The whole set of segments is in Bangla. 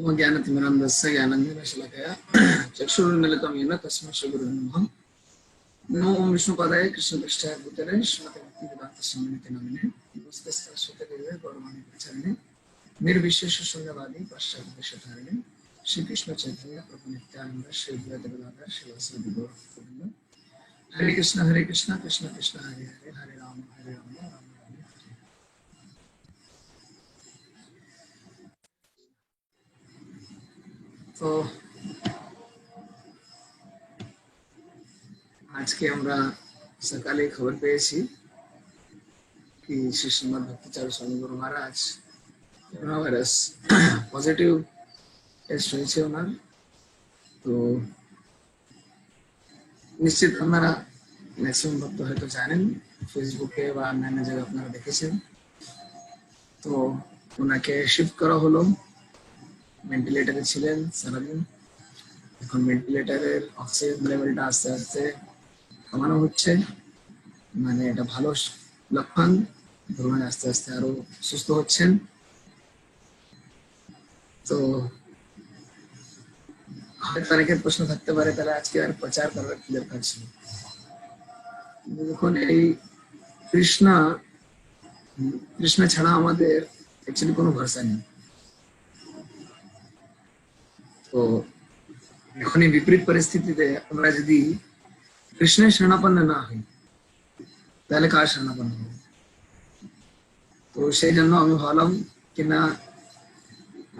ज्ञानतिमिरन्दस्य ज्ञानाञ्जनशलाकया चक्षुरुन्मीलितं येन तस्मै श्रीगुरुवे नमः। नमो ओं विष्णुपादाय कृष्णपृष्ठाय भूतले श्रीमते भक्तिवेदान्तस्वामिनिति नामिने नमस्ते सरस्वतीदेवे गौरवाणी प्रचारिणे निर्विशेष शून्यवादी पाश्चात्यदेशधारिणे श्रीकृष्ण चैतन्य प्रभु नित्यानंद श्री अद्वैत गदाधर श्रीवासदि गौरभक्तवृंद। हरे कृष्ण कृष्ण कृष्ण हरे हरे हरे राम राम राम। तो आज के আমরা সকালে খবর পেয়েছি कि श्री श्रीमद भक्तिचार्य स्वामी Guru Maharaj corona virus positive test হয়েছে ওনার। তো নিশ্চিত আপনারা ম্যাক্সিমাম ভক্ত হয়তো জানেন, ফেসবুকে বা অন্যান্য জায়গায় আপনারা দেখেছেন। তো ওনাকে শিফট করা হলো, ভেন্টিলেটরে ছিলেন সারাদিন। এখন ভেন্টিলেটরের অক্সিজেন লেভেলটা আস্তে আস্তে কমানো হচ্ছে, মানে এটা ভালো লক্ষণ। ধরুন আস্তে আস্তে আরো সুস্থ হচ্ছেন। তো হয়তো অনেকের প্রশ্ন থাকতে পারে তাহলে আজকে আর প্রচার করার কি দরকার ছিল। দেখুন, এই কৃষ্ণ ছাড়া আমাদের অ্যাকচুয়ালি কোনো ভরসা নেই। তো এখন এই বিপরীত পরিস্থিতিতে আমরা যদি কৃষ্ণের শরণাপন্ন না হই তাহলে কার শরণাপন্ন হব? তো সেই জন্য আমি ভাবলাম কি না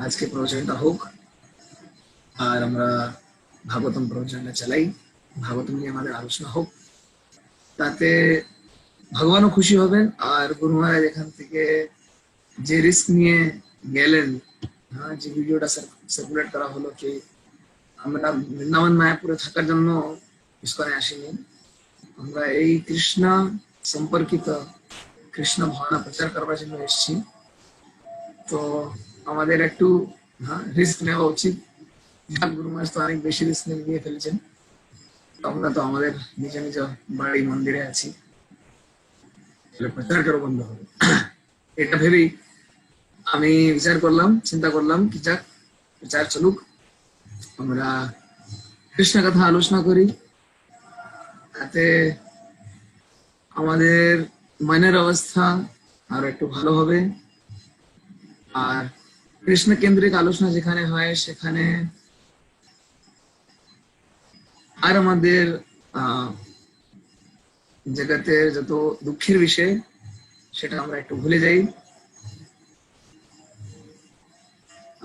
আজকে প্রবচনটা হোক আর আমরা ভাগবতম প্রবচনটা চালাই, ভাগবতম নিয়ে আমাদের আলোচনা হোক, তাতে ভগবানও খুশি হবেন। আর গুরু মহারাজ এখান থেকে যে রিস্ক নিয়ে গেলেন, যে ভিডিওটা সার্কুলেট করা হলো কি আমরা বৃন্দাবন মায়াপুরে থাকার জন্য ইস্কনে আসিনি, আমরা এই কৃষ্ণ সম্পর্কিত কৃষ্ণ ভাবনা প্রচার করার জন্য এসেছি। তো আমাদের একটু রিস্ক নেওয়া উচিত। গুরু মহারাজ তো অনেক বেশি রিস্ক নিয়ে ফেলেছেন। আমরা তো আমাদের নিজ নিজ বাড়ি মন্দিরে আছি, প্রচার করা বন্ধ হবে এটা ভেবেই আমি চিন্তা করলাম কি যাক প্রচার চলুক, আমরা কৃষ্ণ কথা আলোচনা করি, তাতে আমাদের মনের অবস্থা আরো একটু ভালো হবে। আর কৃষ্ণ কেন্দ্রিক আলোচনা যেখানে হয় সেখানে আর আমাদের জগতের যত দুঃখের বিষয় সেটা আমরা একটু ভুলে যাই।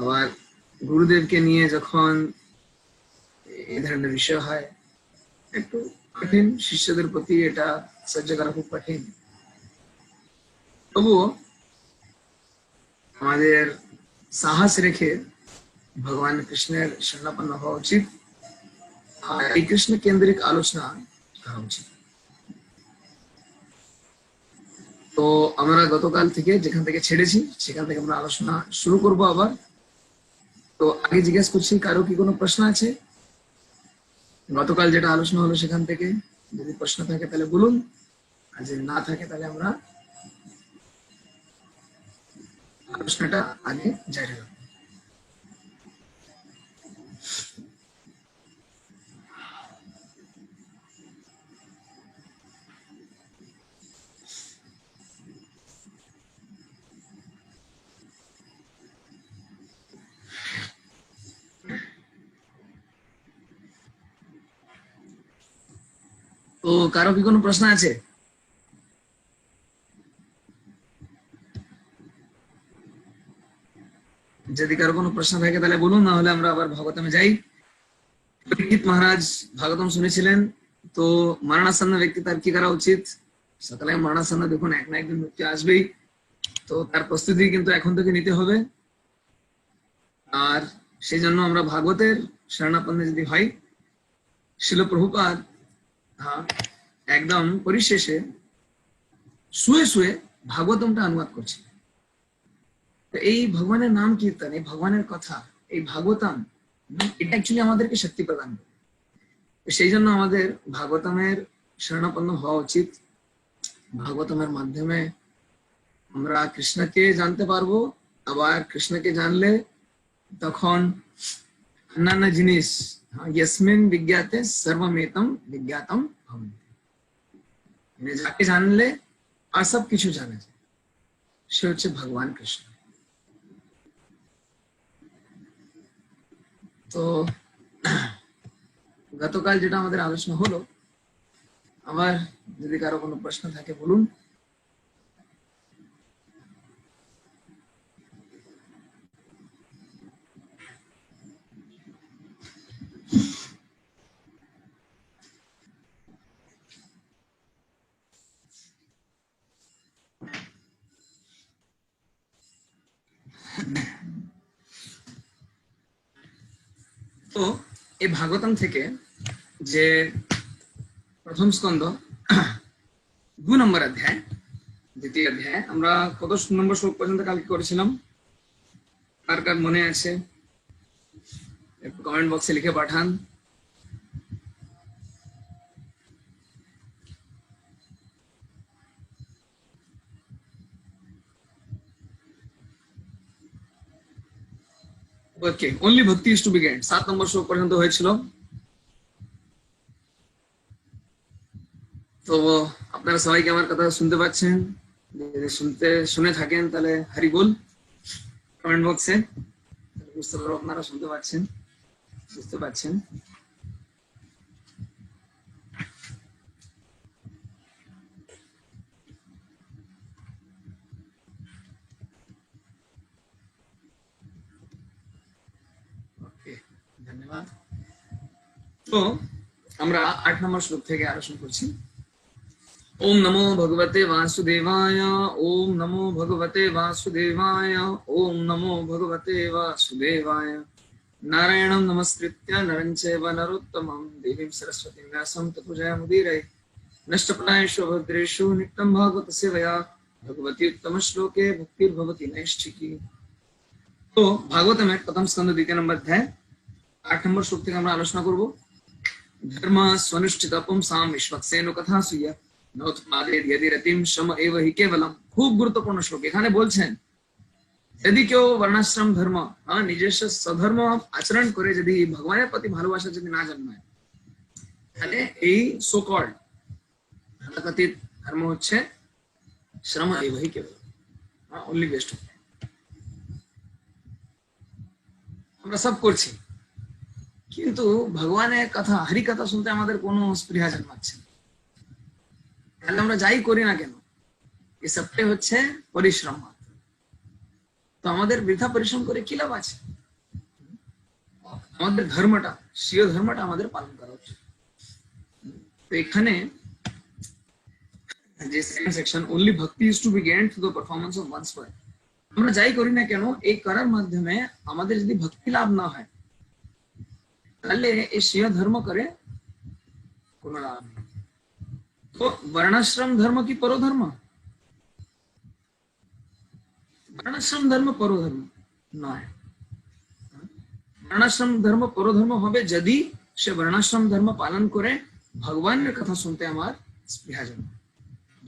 আবার গুরুদেবকে নিয়ে যখন এই ধরনের বিষয় হয় একটু কঠিন, শিষ্যদের প্রতি এটা সহ্য করা খুব কঠিন। তবুও আমাদের সাহস রেখে ভগবান কৃষ্ণের শরণাপন্ন হওয়া উচিত আর এই কৃষ্ণ কেন্দ্রিক আলোচনা করা উচিত। তো আমরা গতকাল থেকে যেখান থেকে ছেড়েছি সেখান থেকে আমরা আলোচনা শুরু করব আবার। তো আগে জিজ্ঞেস করছি কারো কি কোনো প্রশ্ন আছে? গতকাল যেটা আলোচনা হলো সেখান থেকে যদি প্রশ্ন থাকে তাহলে বলুন, আর যদি না থাকে তাহলে আমরা আলোচনাটা আগে জারি রাখবো। তো কারো কি কোনো প্রশ্ন আছে? যদি কারো কোনো প্রশ্ন থাকে তাহলে বলুন, না হলে আমরা আবার ভাগবতমে যাই। পরীক্ষিত মহারাজ ভাগবতম শুনেছিলেন, তো মরণাসন্ন ব্যক্তি তার কি করা উচিত? সকালে মরণাসন্ন, দেখুন এক না একদিন মৃত্যু আসবেই, তো তার প্রস্তুতি কিন্তু এখন থেকে নিতে হবে। আর সেই জন্য আমরা ভাগবতের শরণাপন্ন যদি হয়, শিল প্রভুপাদ একদম পরিশেষে শুয়ে শুয়ে ভাগবতমটা অনুবাদ করছে। এই ভগবানের নাম কীর্তন, এই ভগবানের কথা, এই ভাগবতম, এটা অ্যাকচুয়ালি আমাদেরকে শক্তি প্রদান করে। সেই জন্য আমাদের ভাগবতমের শরণাপন্ন হওয়া উচিত। ভাগবতমের মাধ্যমে আমরা কৃষ্ণকে জানতে পারবো, আবার কৃষ্ণকে জানলে তখন অন্যান্য জিনিস यस्मिन् विज्ञाते सर्वमेतं विज्ञातम भवति, মানে যাকে জানলে আর সব কিছু জানা যায় সে হচ্ছে ভগবান কৃষ্ণ। তো গতকাল যেটা আমাদের আলোচনা হলো, আবার যদি কারো কোনো প্রশ্ন থাকে বলুন। তো এই ভাগবতম থেকে যে প্রথম স্কন্ধ 2 নম্বর অধ্যায়, দ্বিতীয় অধ্যায়, আমরা কত নম্বর শ্লোক পর্যন্ত কালকে করেছিলাম? কার কার মনে আছে একটু কমেন্ট বক্সে লিখে পাঠান। ওকে, অনলি ভক্তি ইজ টু বি গেইনড 7 নম্বর শ্লোক পর্যন্ত হয়েছিল। তো আপনারা সবাই কি আমার কথা শুনতে পাচ্ছেন? যদি শুনে থাকেন তাহলে হরি বল কমেন্ট বক্সে, বুঝতে পারবো আপনারা শুনতে পাচ্ছেন, বুঝতে পাচ্ছেন। ওকে, ধন্যবাদ। তো আমরা 8 নম্বর শ্লোক থেকে আলোচনা করছি। ओम नमो भगवते वासुदेवाय, ओम नमो भगवते वासुदेवाय, ओम नमो भगवते वासुदेवाय। नारायणं नमस्कृत्य नरं चैव नरोत्तमं देवीं सरस्वतीं व्यासं ततो जयमुदीरये। नष्टप्रायेषु भद्रेषु नित्यं भागवत सेवया भगवती उत्तम श्लोके भक्तिर्भवति नैष्ठिकी। तो भागवत में प्रथम स्कंद 2 नंबर अध्याय 8 नंबर श्लोक থেকে আমরা আলোচনা করব। धर्म स्वनुष्ठित पुंसां विश्वक्सेनो कथा सूय খুব গুরুত্বপূর্ণ শ্লোক। এখানে বলছেন যদি কেউ বর্ণাশ্রম ধর্ম নিজস্ব স্বধর্ম আচরণ করে যদি ভগবানের প্রতি ভালোবাসা যদি না জন্মায়, তাহলে এই সো কল্ড তথাকথিত ধর্ম হচ্ছে শ্রম এব হি কেবলম, অনলি বেস্ট। আমরা সব করছি কিন্তু ভগবানের কথা হরি কথা শুনতে আমাদের কোনো স্পৃহা জন্মাচ্ছে না। তাহলে আমরা যাই করি না কেন এই সবটাই হচ্ছে পরিশ্রম মাত্র। তো আমাদের বৃথা পরিশ্রম করে কি লাভ আছে? আমাদের ধর্মটা, স্বীয় ধর্মটা আমাদের পালন করা উচিত। তো এখানে যে second section only bhakti is to be gained through the performance of one's wife, আমরা যাই করি না কেন এই করার মাধ্যমে আমাদের যদি ভক্তি লাভ না হয় তাহলে এই স্বীয় ধর্ম করে কোনো লাভ নেই। তো वर्णाश्रम धर्म की परोधर्म, वर्णाश्रम धर्म परोधर्म নয়। वर्णाश्रम धर्म परोधर्म হবে যদি সে वर्णाश्रम धर्म পালন করে ভগবানের কথা শুনতে আমার স্পৃহা জন্মায়,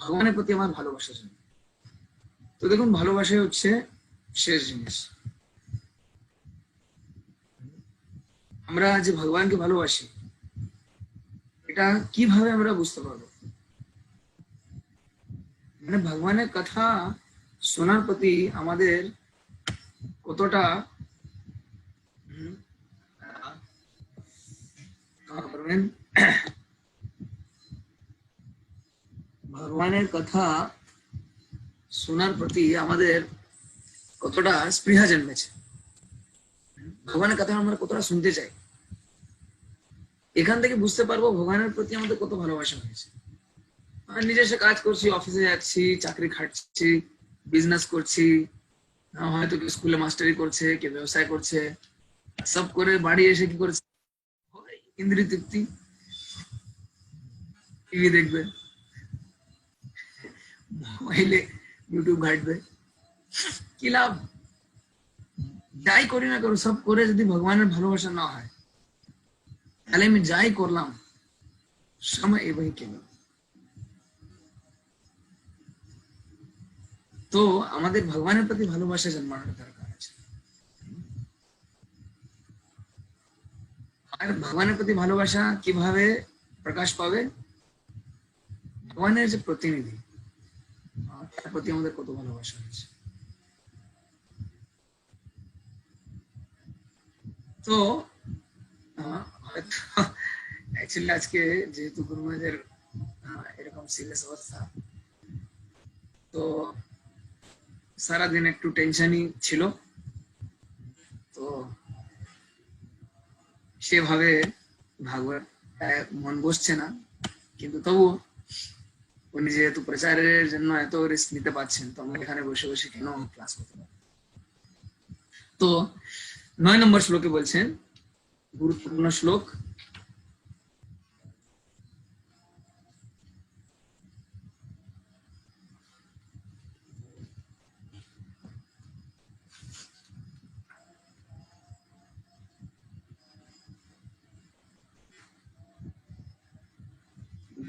ভগবানের প্রতি আমার ভালোবাসা জন্মায়। তো দেখুন ভালোবাসা হচ্ছে শেষ জিনিস। আমরা যে ভগবানকে ভালোবাসি এটা কিভাবে আমরা বুঝতে পারবো? মানে ভগবানের কথা শোনার প্রতি আমাদের কতটা ভগবানের কথা শোনার প্রতি আমাদের কতটা স্পৃহা জন্মেছে, ভগবানের কথা আমরা কতটা শুনতে চাই, এখান থেকে বুঝতে পারবো ভগবানের প্রতি আমাদের কত ভালোবাসা হয়েছে। নিজস্ব কাজ করছি, অফিসে যাচ্ছি, চাকরি খাটছি, বিজনেস করছি, হয়তো স্কুলে মাস্টারি করছে, কেউ ব্যবসায় করছে, সব করে বাড়ি এসে কি করছে? ইন্দ্রিয় তৃপ্তি, টিভি দেখবে, মোবাইলে ইউটিউব ঘাটবে, কি লাভ? যাই করি না করো সব করে যদি ভগবানের ভালোবাসা না হয় তাহলে আমি যাই করলাম সময় এবারই কেন। তো আমাদের ভগবানের প্রতি ভালোবাসা জন্মানোর দরকার আছে। আর ভগবানের প্রতি ভালোবাসা কিভাবে প্রকাশ পাবে? ভগবানের যে প্রতিনিধি তার প্রতি আমাদের কত ভালোবাসা আছে। তো অ্যাকচুয়ালি আজকে যেহেতু গুরু মহারাজের এরকম সিরিয়াস অবস্থা, তো সারাদিন একটু টেনশনই ছিল, তো সেভাবে ভাগবত মন বসছে না, কিন্তু তবু উনি যেহেতু প্রচারের জন্য এত রিস্ক নিতে পারছেন, তো আমরা এখানে বসে বসে কেন ক্লাস করতে পারি। তো 9 নম্বর শ্লোকে বলছেন, গুরুত্বপূর্ণ শ্লোক,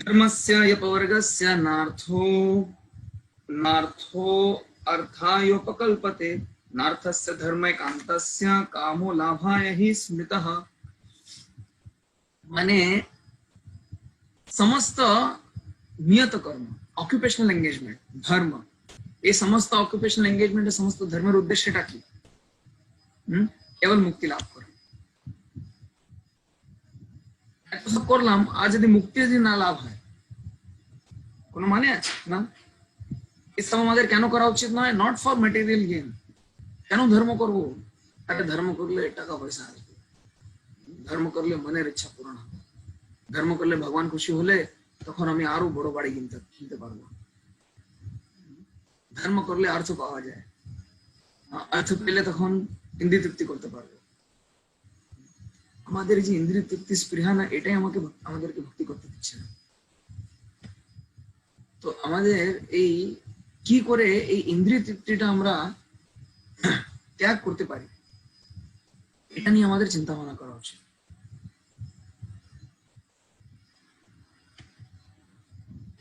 धर्मस्य यपवर्गस्य नार्थो अर्थायोपकल्पते नार्थस्य धर्मैकान्तस्य कामो लाभाय हि स्मृतः। মানে সমস্ত নিয়ত কর্ম, অকুপেশনাল এঙ্গেজমেন্ট, ধর্ম, এই সমস্ত অকুপেশনাল এঙ্গেজমেন্টের সমস্ত ধর্মের উদ্দেশ্যটা কি? কেবল মুক্তি লাভ করা। এত সব করলাম, আর যদি মুক্তি যদি না লাভ হয়, কোনো মানে আছে না? এসব আমাদের কেন করা উচিত নয়? Not for material gain. কেন ধর্ম করব? আরে ধর্ম করলে টাকা পয়সা আসবে, ধর্ম করলে মনের ইচ্ছা পূরণ হবে, ধর্ম করলে ভগবান খুশি হলে তখন আমি আরো বড় বাড়ি কিনতে পারবো, ধর্ম করলে অর্থ পাওয়া যায়, অর্থ পেলে তখন ইন্দ্রিয় তৃপ্তি করতে পারবো। আমাদের যে ইন্দ্রিয় তৃপ্তি স্পৃহা না, এটাই আমাদেরকে ভক্তি করতে দিচ্ছে না। তো আমাদের এই কি করে এই ইন্দ্রিয় তৃপ্তিটা আমরা ত্যাগ করতে পারি, এটা নিয়ে আমাদের চিন্তা ভাবনা করা উচিত।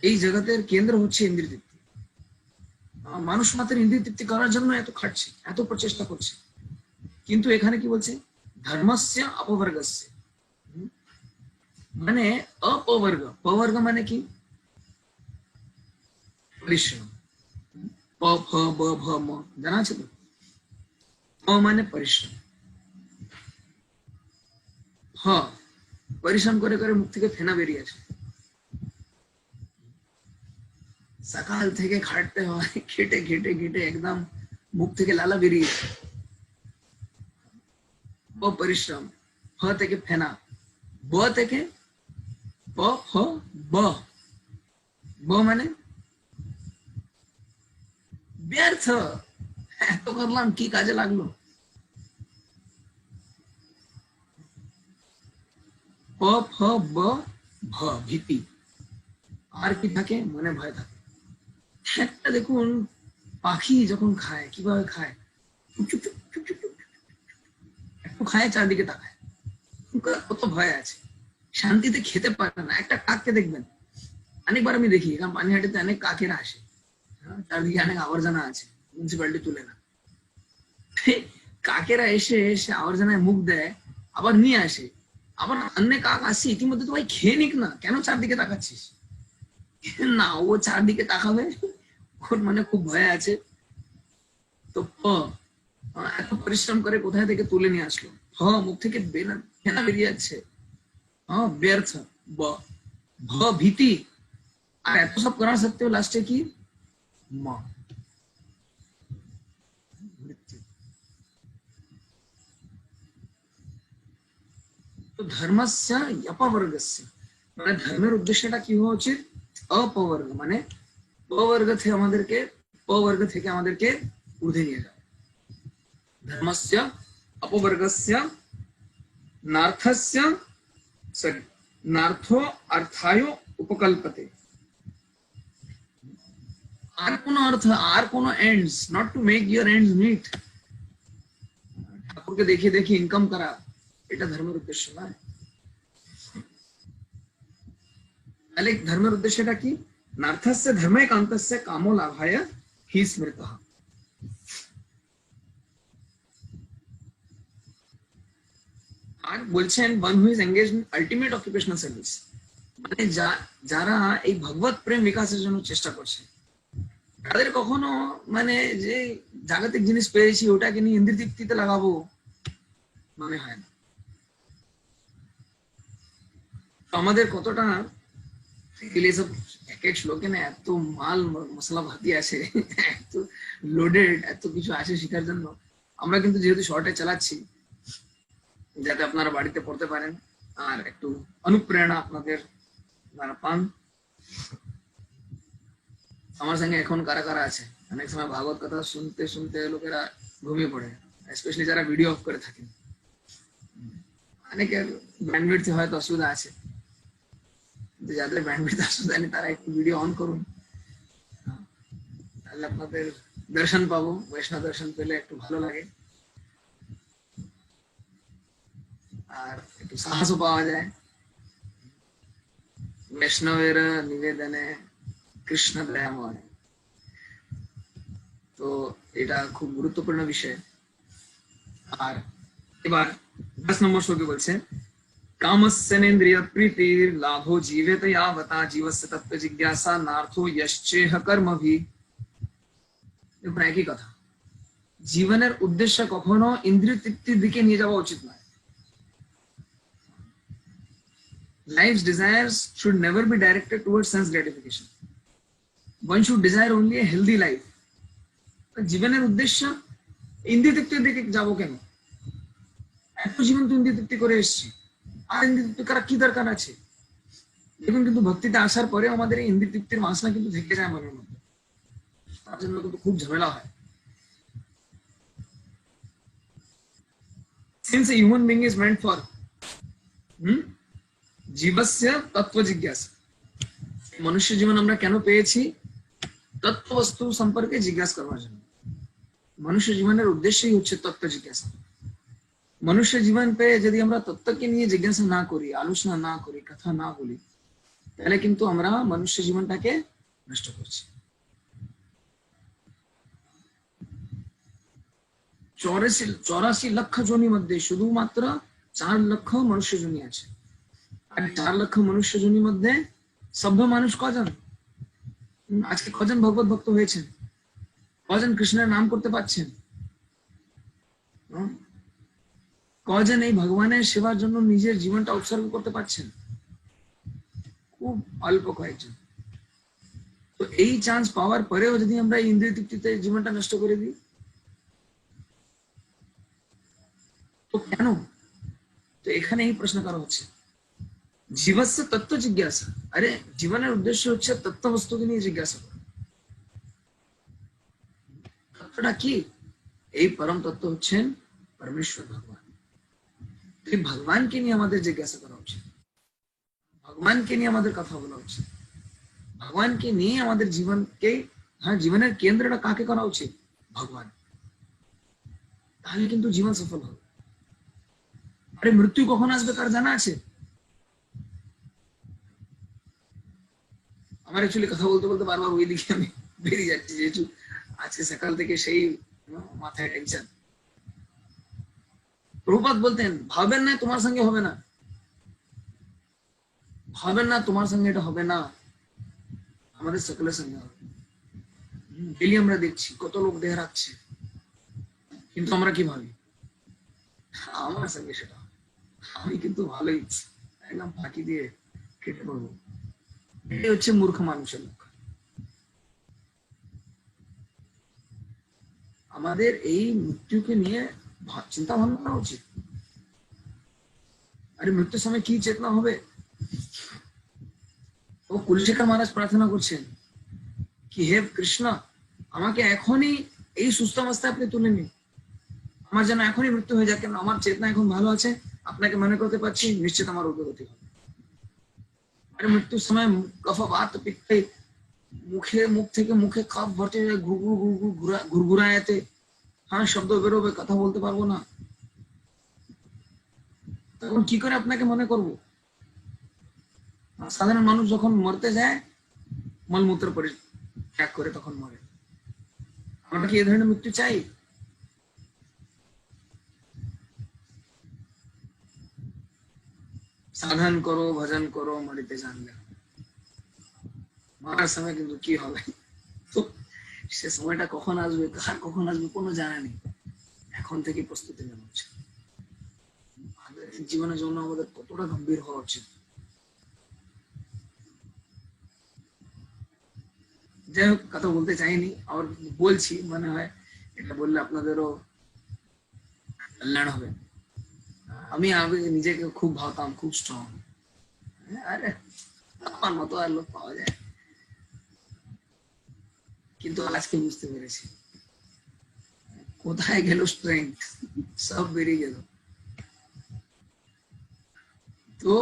এই জগতের কেন্দ্র হচ্ছে ইন্দ্রিয় তৃপ্তি। মানুষ মাত্র ইন্দ্রিয় তৃপ্তি করার জন্য এত খাটছে, এত প্রচেষ্টা করছে, কিন্তু এখানে কি বলছে? ধর্মস্য অপবর্গস্য, মানে অপবর্গ। পবর্গ মানে কি? পরিশ্রম। প ফ ব ভ ম জানা আছে তো? প মানে পরিশ্রম, হ পরিশ্রম করে করে মুখ থেকে ফেনা বেরিয়েছে, সকাল থেকে খাটতে হয়, খেটে খেটে খেটে একদম মুখ থেকে লালা বেরিয়েছে, ব পরিশ্রম, ফ থেকে ফেনা, ব থেকে প ফ ব, ব মানে ব্যর্থ। এত করলাম, কি কাজে লাগলো? প ফ ব ভ, ভীতি। আর কি থাকে? মনে ভয় থাকে। একটা দেখুন, পাখি যখন খায় কিভাবে খায়, একটু খায় চারদিকে তাকায়, কত ভয় আছে, শান্তিতে খেতে পারে না। একটা কাককে দেখবেন, অনেকবার আমি দেখি, কারণ পানিহাটিতে অনেক কাকেরা আসে, চারদিকে অনেক আবর্জনা আছে, মিউনিসিপালিটি তুলে না, কাকেরা এসে এসে আবর্জনায় মুখ দেয়, আবার নিয়ে আসে, আবার অন্য কাক আসে, ইতিমধ্যে তো ভাই খেয়ে নিক না, কেন চারদিকে তাকাচ্ছিস? না, ও চারদিকে তাকাবে, ওর মানে খুব ভয় আছে। তো এত পরিশ্রম করে কোথায় থেকে তুলে নিয়ে আসলো, মুখ থেকে ফেনা বেরিয়ে যাচ্ছে, ব্যর্থ। ব ভ, ভীতি। আর এত সব করার সত্ত্বেও লাস্টে কি? ম, মৃত্যু। তো ধর্মস্য অপবর্গস্য, মানে ধর্মের উদ্দেশ্যটা কি হওয়া উচিত? অপবর্গ, মানে পবর্গ থেকে আমাদেরকে ঊর্ধ্বে নিয়ে যাও। ধর্মস্য অপবর্গস্য নার্থস্য, সরি, নার্থো অর্থায় উপকল্পতে। আর কোন অর্থ, আর কোন ends, not to make your ends meet, ঠাকুরকে দেখিয়ে দেখিয়ে ইনকাম করা, এটা ধর্মের উদ্দেশ্য নয়। তাহলে ধর্মের উদ্দেশ্যটা কি? নার্থস্য ধর্মৈকান্তস্য কামো লাভায় হি স্মৃতঃ। আর বলছেন one who is engaged in ultimate occupational service, মানে যারা এই ভগবত প্রেম বিকাশের জন্য চেষ্টা করছে তাদের কখনো মানে যে জাগতিক জিনিস পেয়েছি ওটাকে নিয়ে ইন্দ্রিয় তৃপ্তিতে লাগাবো মনে হয় না। তো আমাদের কতটা এগুলি সব এক এক শ্লোকে না এত মাল মশলা ভাতি আছে, এত লোডেড, এত কিছু আছে শেখার জন্য। আমরা কিন্তু যেহেতু শর্টে চালাচ্ছি যাতে আপনারা বাড়িতে পড়তে পারেন আর একটু অনুপ্রেরণা আপনাদের দ্বারা পান। আমার সঙ্গে এখন কারা কারা আছে? অনেক সময় ভাগবত কথা শুনতে শুনতে লোকেরা ঘুমিয়ে পড়ে, স্পেশালি যারা ভিডিও অফ করে থাকেন। অনেকের ব্যান্ডউইডথ হয়তো অসুবিধা আছে, যাদের ব্যান্ডউইডথ অসুবিধা নেই তারা একটু ভিডিও অন করুন, তাহলে আপনাদের দর্শন পাবো। বৈষ্ণব দর্শন পেলে একটু ভালো লাগে আর একটু সাহসও পাওয়া যায়। বৈষ্ণবের নিবেদনে কৃষ্ণ দয়াময়, তো এটা খুব গুরুত্বপূর্ণ বিষয়। আর এবার 10 নম্বর শ্লোকে বলছে কামস্যেন্দ্রিয় প্রীতির লাভো জীবেত यावता जीवस्य तत्व जिज्ञासा नार्थो यश्चेह कर्मभि। দেখুন একই কথা, জীবনের উদ্দেশ্য কখনো ইন্দ্রিয় তৃপ্তির দিকে নিয়ে যাওয়া উচিত নয়। Life's desires should never be directed towards sense gratification. One should desire only a healthy life. জীবনের উদ্দেশ্য ইন্দ্রিয় তৃপ্তির দিকে যাবো কেন? এত জীবন তো ইন্দ্রিয় তৃপ্তি করে এসেছি, আর ইন্দ্রিয় তৃপ্তি করার কি দরকার আছে? দেখুন কিন্তু ভক্তিতে আসার পরে আমাদের এই ইন্দ্রিয় তৃপ্তির বাসনা কিন্তু থেকে যায় মনের মধ্যে, তার জন্য কিন্তু খুব ঝামেলা হয়। Since a human being is meant for জীবস্য তত্ত্ব জিজ্ঞাসা, মনুষ্য জীবন আমরা কেন পেয়েছি? তত্ত্ব বস্তু সম্পর্কে জিজ্ঞাসা করার জন্য। মনুষ্য জীবনের উদ্দেশ্যই হচ্ছে তত্ত্ব জিজ্ঞাসা। মনুষ্য জীবন পেয়ে যদি আমরা তত্ত্বকে নিয়ে জিজ্ঞাসা না করি, আলোচনা না করি, কথা না বলি, তাহলে কিন্তু আমরা মনুষ্য জীবনটাকে নষ্ট করছি। 84 লক্ষ জনির মধ্যে শুধুমাত্র 4 লক্ষ মনুষ্য জনি আছে। আর 4 লক্ষ মনুষ্য জনির মধ্যে সভ্য মানুষ কজন? আজকে কজন ভগবত ভক্ত হয়েছেন? কজন কৃষ্ণের নাম করতে পারছেন? কজন এই ভগবানের সেবার জন্য নিজের জীবনটা উৎসর্গ করতে পারছেন? খুব অল্প কয়েকজন। তো এই চান্স পাওয়ার পরেও যদি আমরা ইন্দ্রিয় তৃপ্তিতে জীবনটা নষ্ট করে দিই, তো কেন? তো এখানে এই প্রশ্ন করা হচ্ছে জীবস্য তত্ত্ব জিজ্ঞাসা। আরে জীবনের উদ্দেশ্য হচ্ছে তত্ত্ব বস্তুকে নিয়ে জিজ্ঞাসা করা। তত্ত্বটা কি? এই পরম তত্ত্ব হচ্ছেন পরমেশ্বর ভগবান। এই ভগবানকে নিয়ে আমাদের জিজ্ঞাসা করা উচিত, ভগবানকে নিয়ে আমাদের কথা বলা উচিত, ভগবানকে নিয়ে আমাদের জীবনকে, হ্যাঁ জীবনের কেন্দ্রটা কাকে করা উচিত? ভগবান। তাহলে কিন্তু জীবন সফল হবে। আরে মৃত্যু কখন আসবে কার জানা আছে? আমার অ্যাকচুয়ালি কথা বলতে বলতে বারবার ওই দিকে আমি বেরিয়ে যাচ্ছি, যেহেতু আজকে সকাল থেকে সেই মাথায় টেনশন। প্রভুপাদ বলতেন ভাবেন না তোমার সঙ্গে হবে না, ভাবেন না তোমার সঙ্গে এটা হবে না, আমাদের সকলের সঙ্গে হবে। ডেলি আমরা দেখছি কত লোক দেহ রাখছে, কিন্তু আমরা কি ভাবি আমার সঙ্গে সেটা, আমি কিন্তু ভালোই একদম ফাঁকি দিয়ে কেটে পড়বো। এটাই হচ্ছে মূর্খ মানুষের লক্ষ্য। আমাদের এই মৃত্যুকে নিয়ে চিন্তা ভাবনা করা উচিত। আরে মৃত্যুর সময় কি চেতনা হবে? ও কুলশেখর মহারাজ প্রার্থনা করছেন কি হে কৃষ্ণ, আমাকে এখনই এই সুস্থ অবস্থায় আপনি তুলে নিন, আমার যেন এখনই মৃত্যু হয়ে যায়, কেন আমার চেতনা এখন ভালো আছে, আপনাকে মনে করতে পারছি, নিশ্চিত আমার উদ্গতি হবে। আরে মৃত্যুর সময় কফ বাত পিত্তে মুখ থেকে মুখে কফ ভর্তি হয়ে ঘুরঘুরায়াতে, হ্যাঁ শব্দ বেরোবে, কথা বলতে পারবো না, তখন কি করে আপনাকে মনে করবো? সাধারণ মানুষ যখন মরতে যায় মলমূত্র পরিত্যাগ করে তখন মরে। আমরা কি এ ধরনের মৃত্যু চাই? সাধন করো ভজন করো মরিতে জানলে মারার সময় কিন্তু কি হবে, তো সে সময়টা কখন আসবে কার কখন আসবে কোনো জানা নেই, এখন থেকে প্রস্তুতি নেওয়া উচিত। জীবনের জন্য আমাদের কতটা গম্ভীর হওয়া উচিত। যাই হোক, কথা বলতে চাইনি, আর বলছি মনে হয় এটা বললে আপনাদেরও কল্যাণ হবে। আমি আগে নিজেকে খুব ভাবতাম খুব স্ট্রং, আরে আমার মতো আর লোক পাওয়া যায়, কিন্তু আজকে বুঝতে পেরেছি কোথায় গেল স্ট্রেংথ, সব বেরিয়ে গেল। তো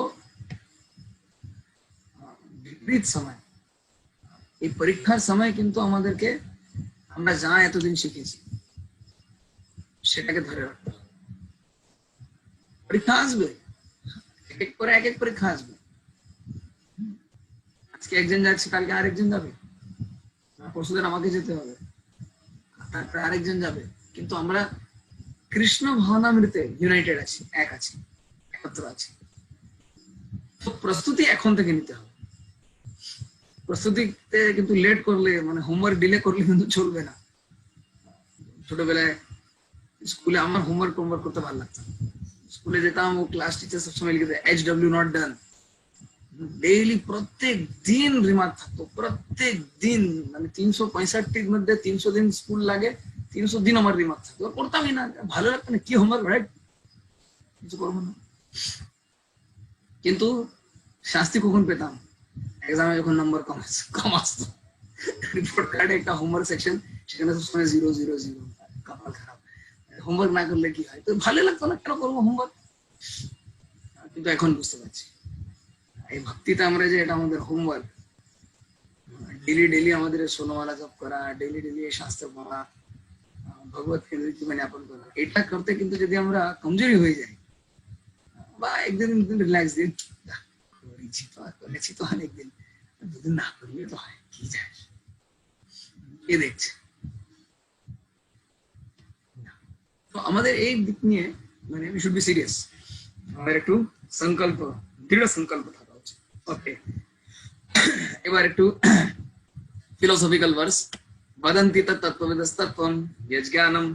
বিপরীত সময়, এই পরীক্ষার সময় কিন্তু আমাদেরকে আমরা যা এতদিন শিখেছি সেটাকে ধরে রাখতে হবে। পরীক্ষা আসবে, এক এক করে এক এক পরীক্ষা আসবে। আজকে একজন যাচ্ছে, কালকে আরেকজন যাবে, পরশুদিন আমাকে যেতে হবে, তারপরে আরেকজন যাবে, কিন্তু আমরা কৃষ্ণ ভাবনামৃতে ইউনাইটেড আছি, এক আছি, একত্র আছি। তো প্রস্তুতি এখন থেকে নিতে হবে। প্রস্তুতিতে কিন্তু লেট করলে, মানে হোমওয়ার্ক ডিলে করলে কিন্তু চলবে না। ছোটবেলায় স্কুলে আমার হোমওয়ার্ক করতে ভালো লাগতো, স্কুলে যেতাম, ও ক্লাস টিচার সবসময় লিখে দেয় HW নট ডান। ডেইলি প্রত্যেক দিন রিমার্ক থাকতো, প্রত্যেক দিন, মানে 365 মধ্যে 300 দিন স্কুল লাগে, 300 দিন আমার রিমার্ক থাকতো, করতামই না, ভালো লাগতো না, কি হোমওয়ার্ক রাইট, কিছু করবো না। কিন্তু শাস্তি কখন পেতাম, এক্সামে যখন নম্বর কম আসতো, রিপোর্ট কার্ডে একটা হোমওয়ার্ক সেকশন, সেখানে সবসময় 0 0 0, কপাল খারাপ। হোমওয়ার্ক না করলে কি হয়, তো ভালো লাগতো না, কেন করবো হোমওয়ার্ক। কিন্তু এখন বুঝতে পারছি এই ভক্তিতে আমরা যে এটা আমাদের হোমওয়ার্ক, ডেলি ডেলি আমাদের সোনমালা জপ করা, ডেলি ডেলি শাস্ত্র পড়া, ভগবত জীবনে জ্ঞাপন করা, এটা করতে কিন্তু যদি আমরা কমজোরি হয়ে যাই, বা একদিন রিল্যাক্স দিন করেছি তো অনেকদিন, দুদিন না করলে তো হয় কি যায়, কে দেখছে। তো আমাদের এই দিক নিয়ে মানে উই শুড বি সিরিয়াস, আমাদের একটু সংকল্প, দৃঢ় সংকল্প থাকা উচিত। ওকে, এবার একটু ফিলোসফিক্যাল ভার্স। वदन्ति तत्त्वविदस्तत्त्वं यज्ञानम्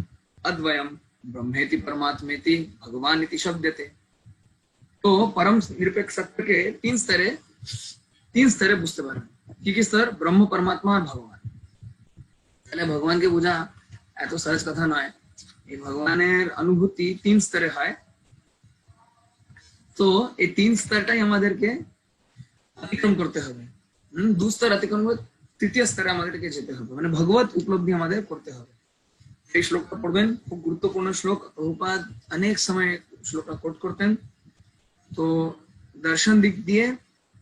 अद्वयं ब्रह्मेति परमात्मेति भगवानिति शब्दते। तो परम निरपेक्ष सत्य के तीन स्तरे बुझते पारेन। কি কি স্তর? ব্রহ্ম, পরমাত্মা আর ভগবান। তাহলে ভগবানকে বোঝা এত সহজ কথা নয়। এই ভগবানের অনুভূতি 3 স্তরে হয়। তো এই 3 স্তরটাই আমাদেরকে অতিক্রম করতে হবে। 2 স্তর অতিক্রম করে 3য় স্তরে আমাদেরকে যেতে হবে, মানে ভগবত উপলব্ধি আমাদের করতে হবে। এই শ্লোকটা পড়বেন, খুব গুরুত্বপূর্ণ শ্লোক। প্রভুপাদ অনেক সময় শ্লোকটা কোট করতেন। তো দর্শন দিক দিয়ে,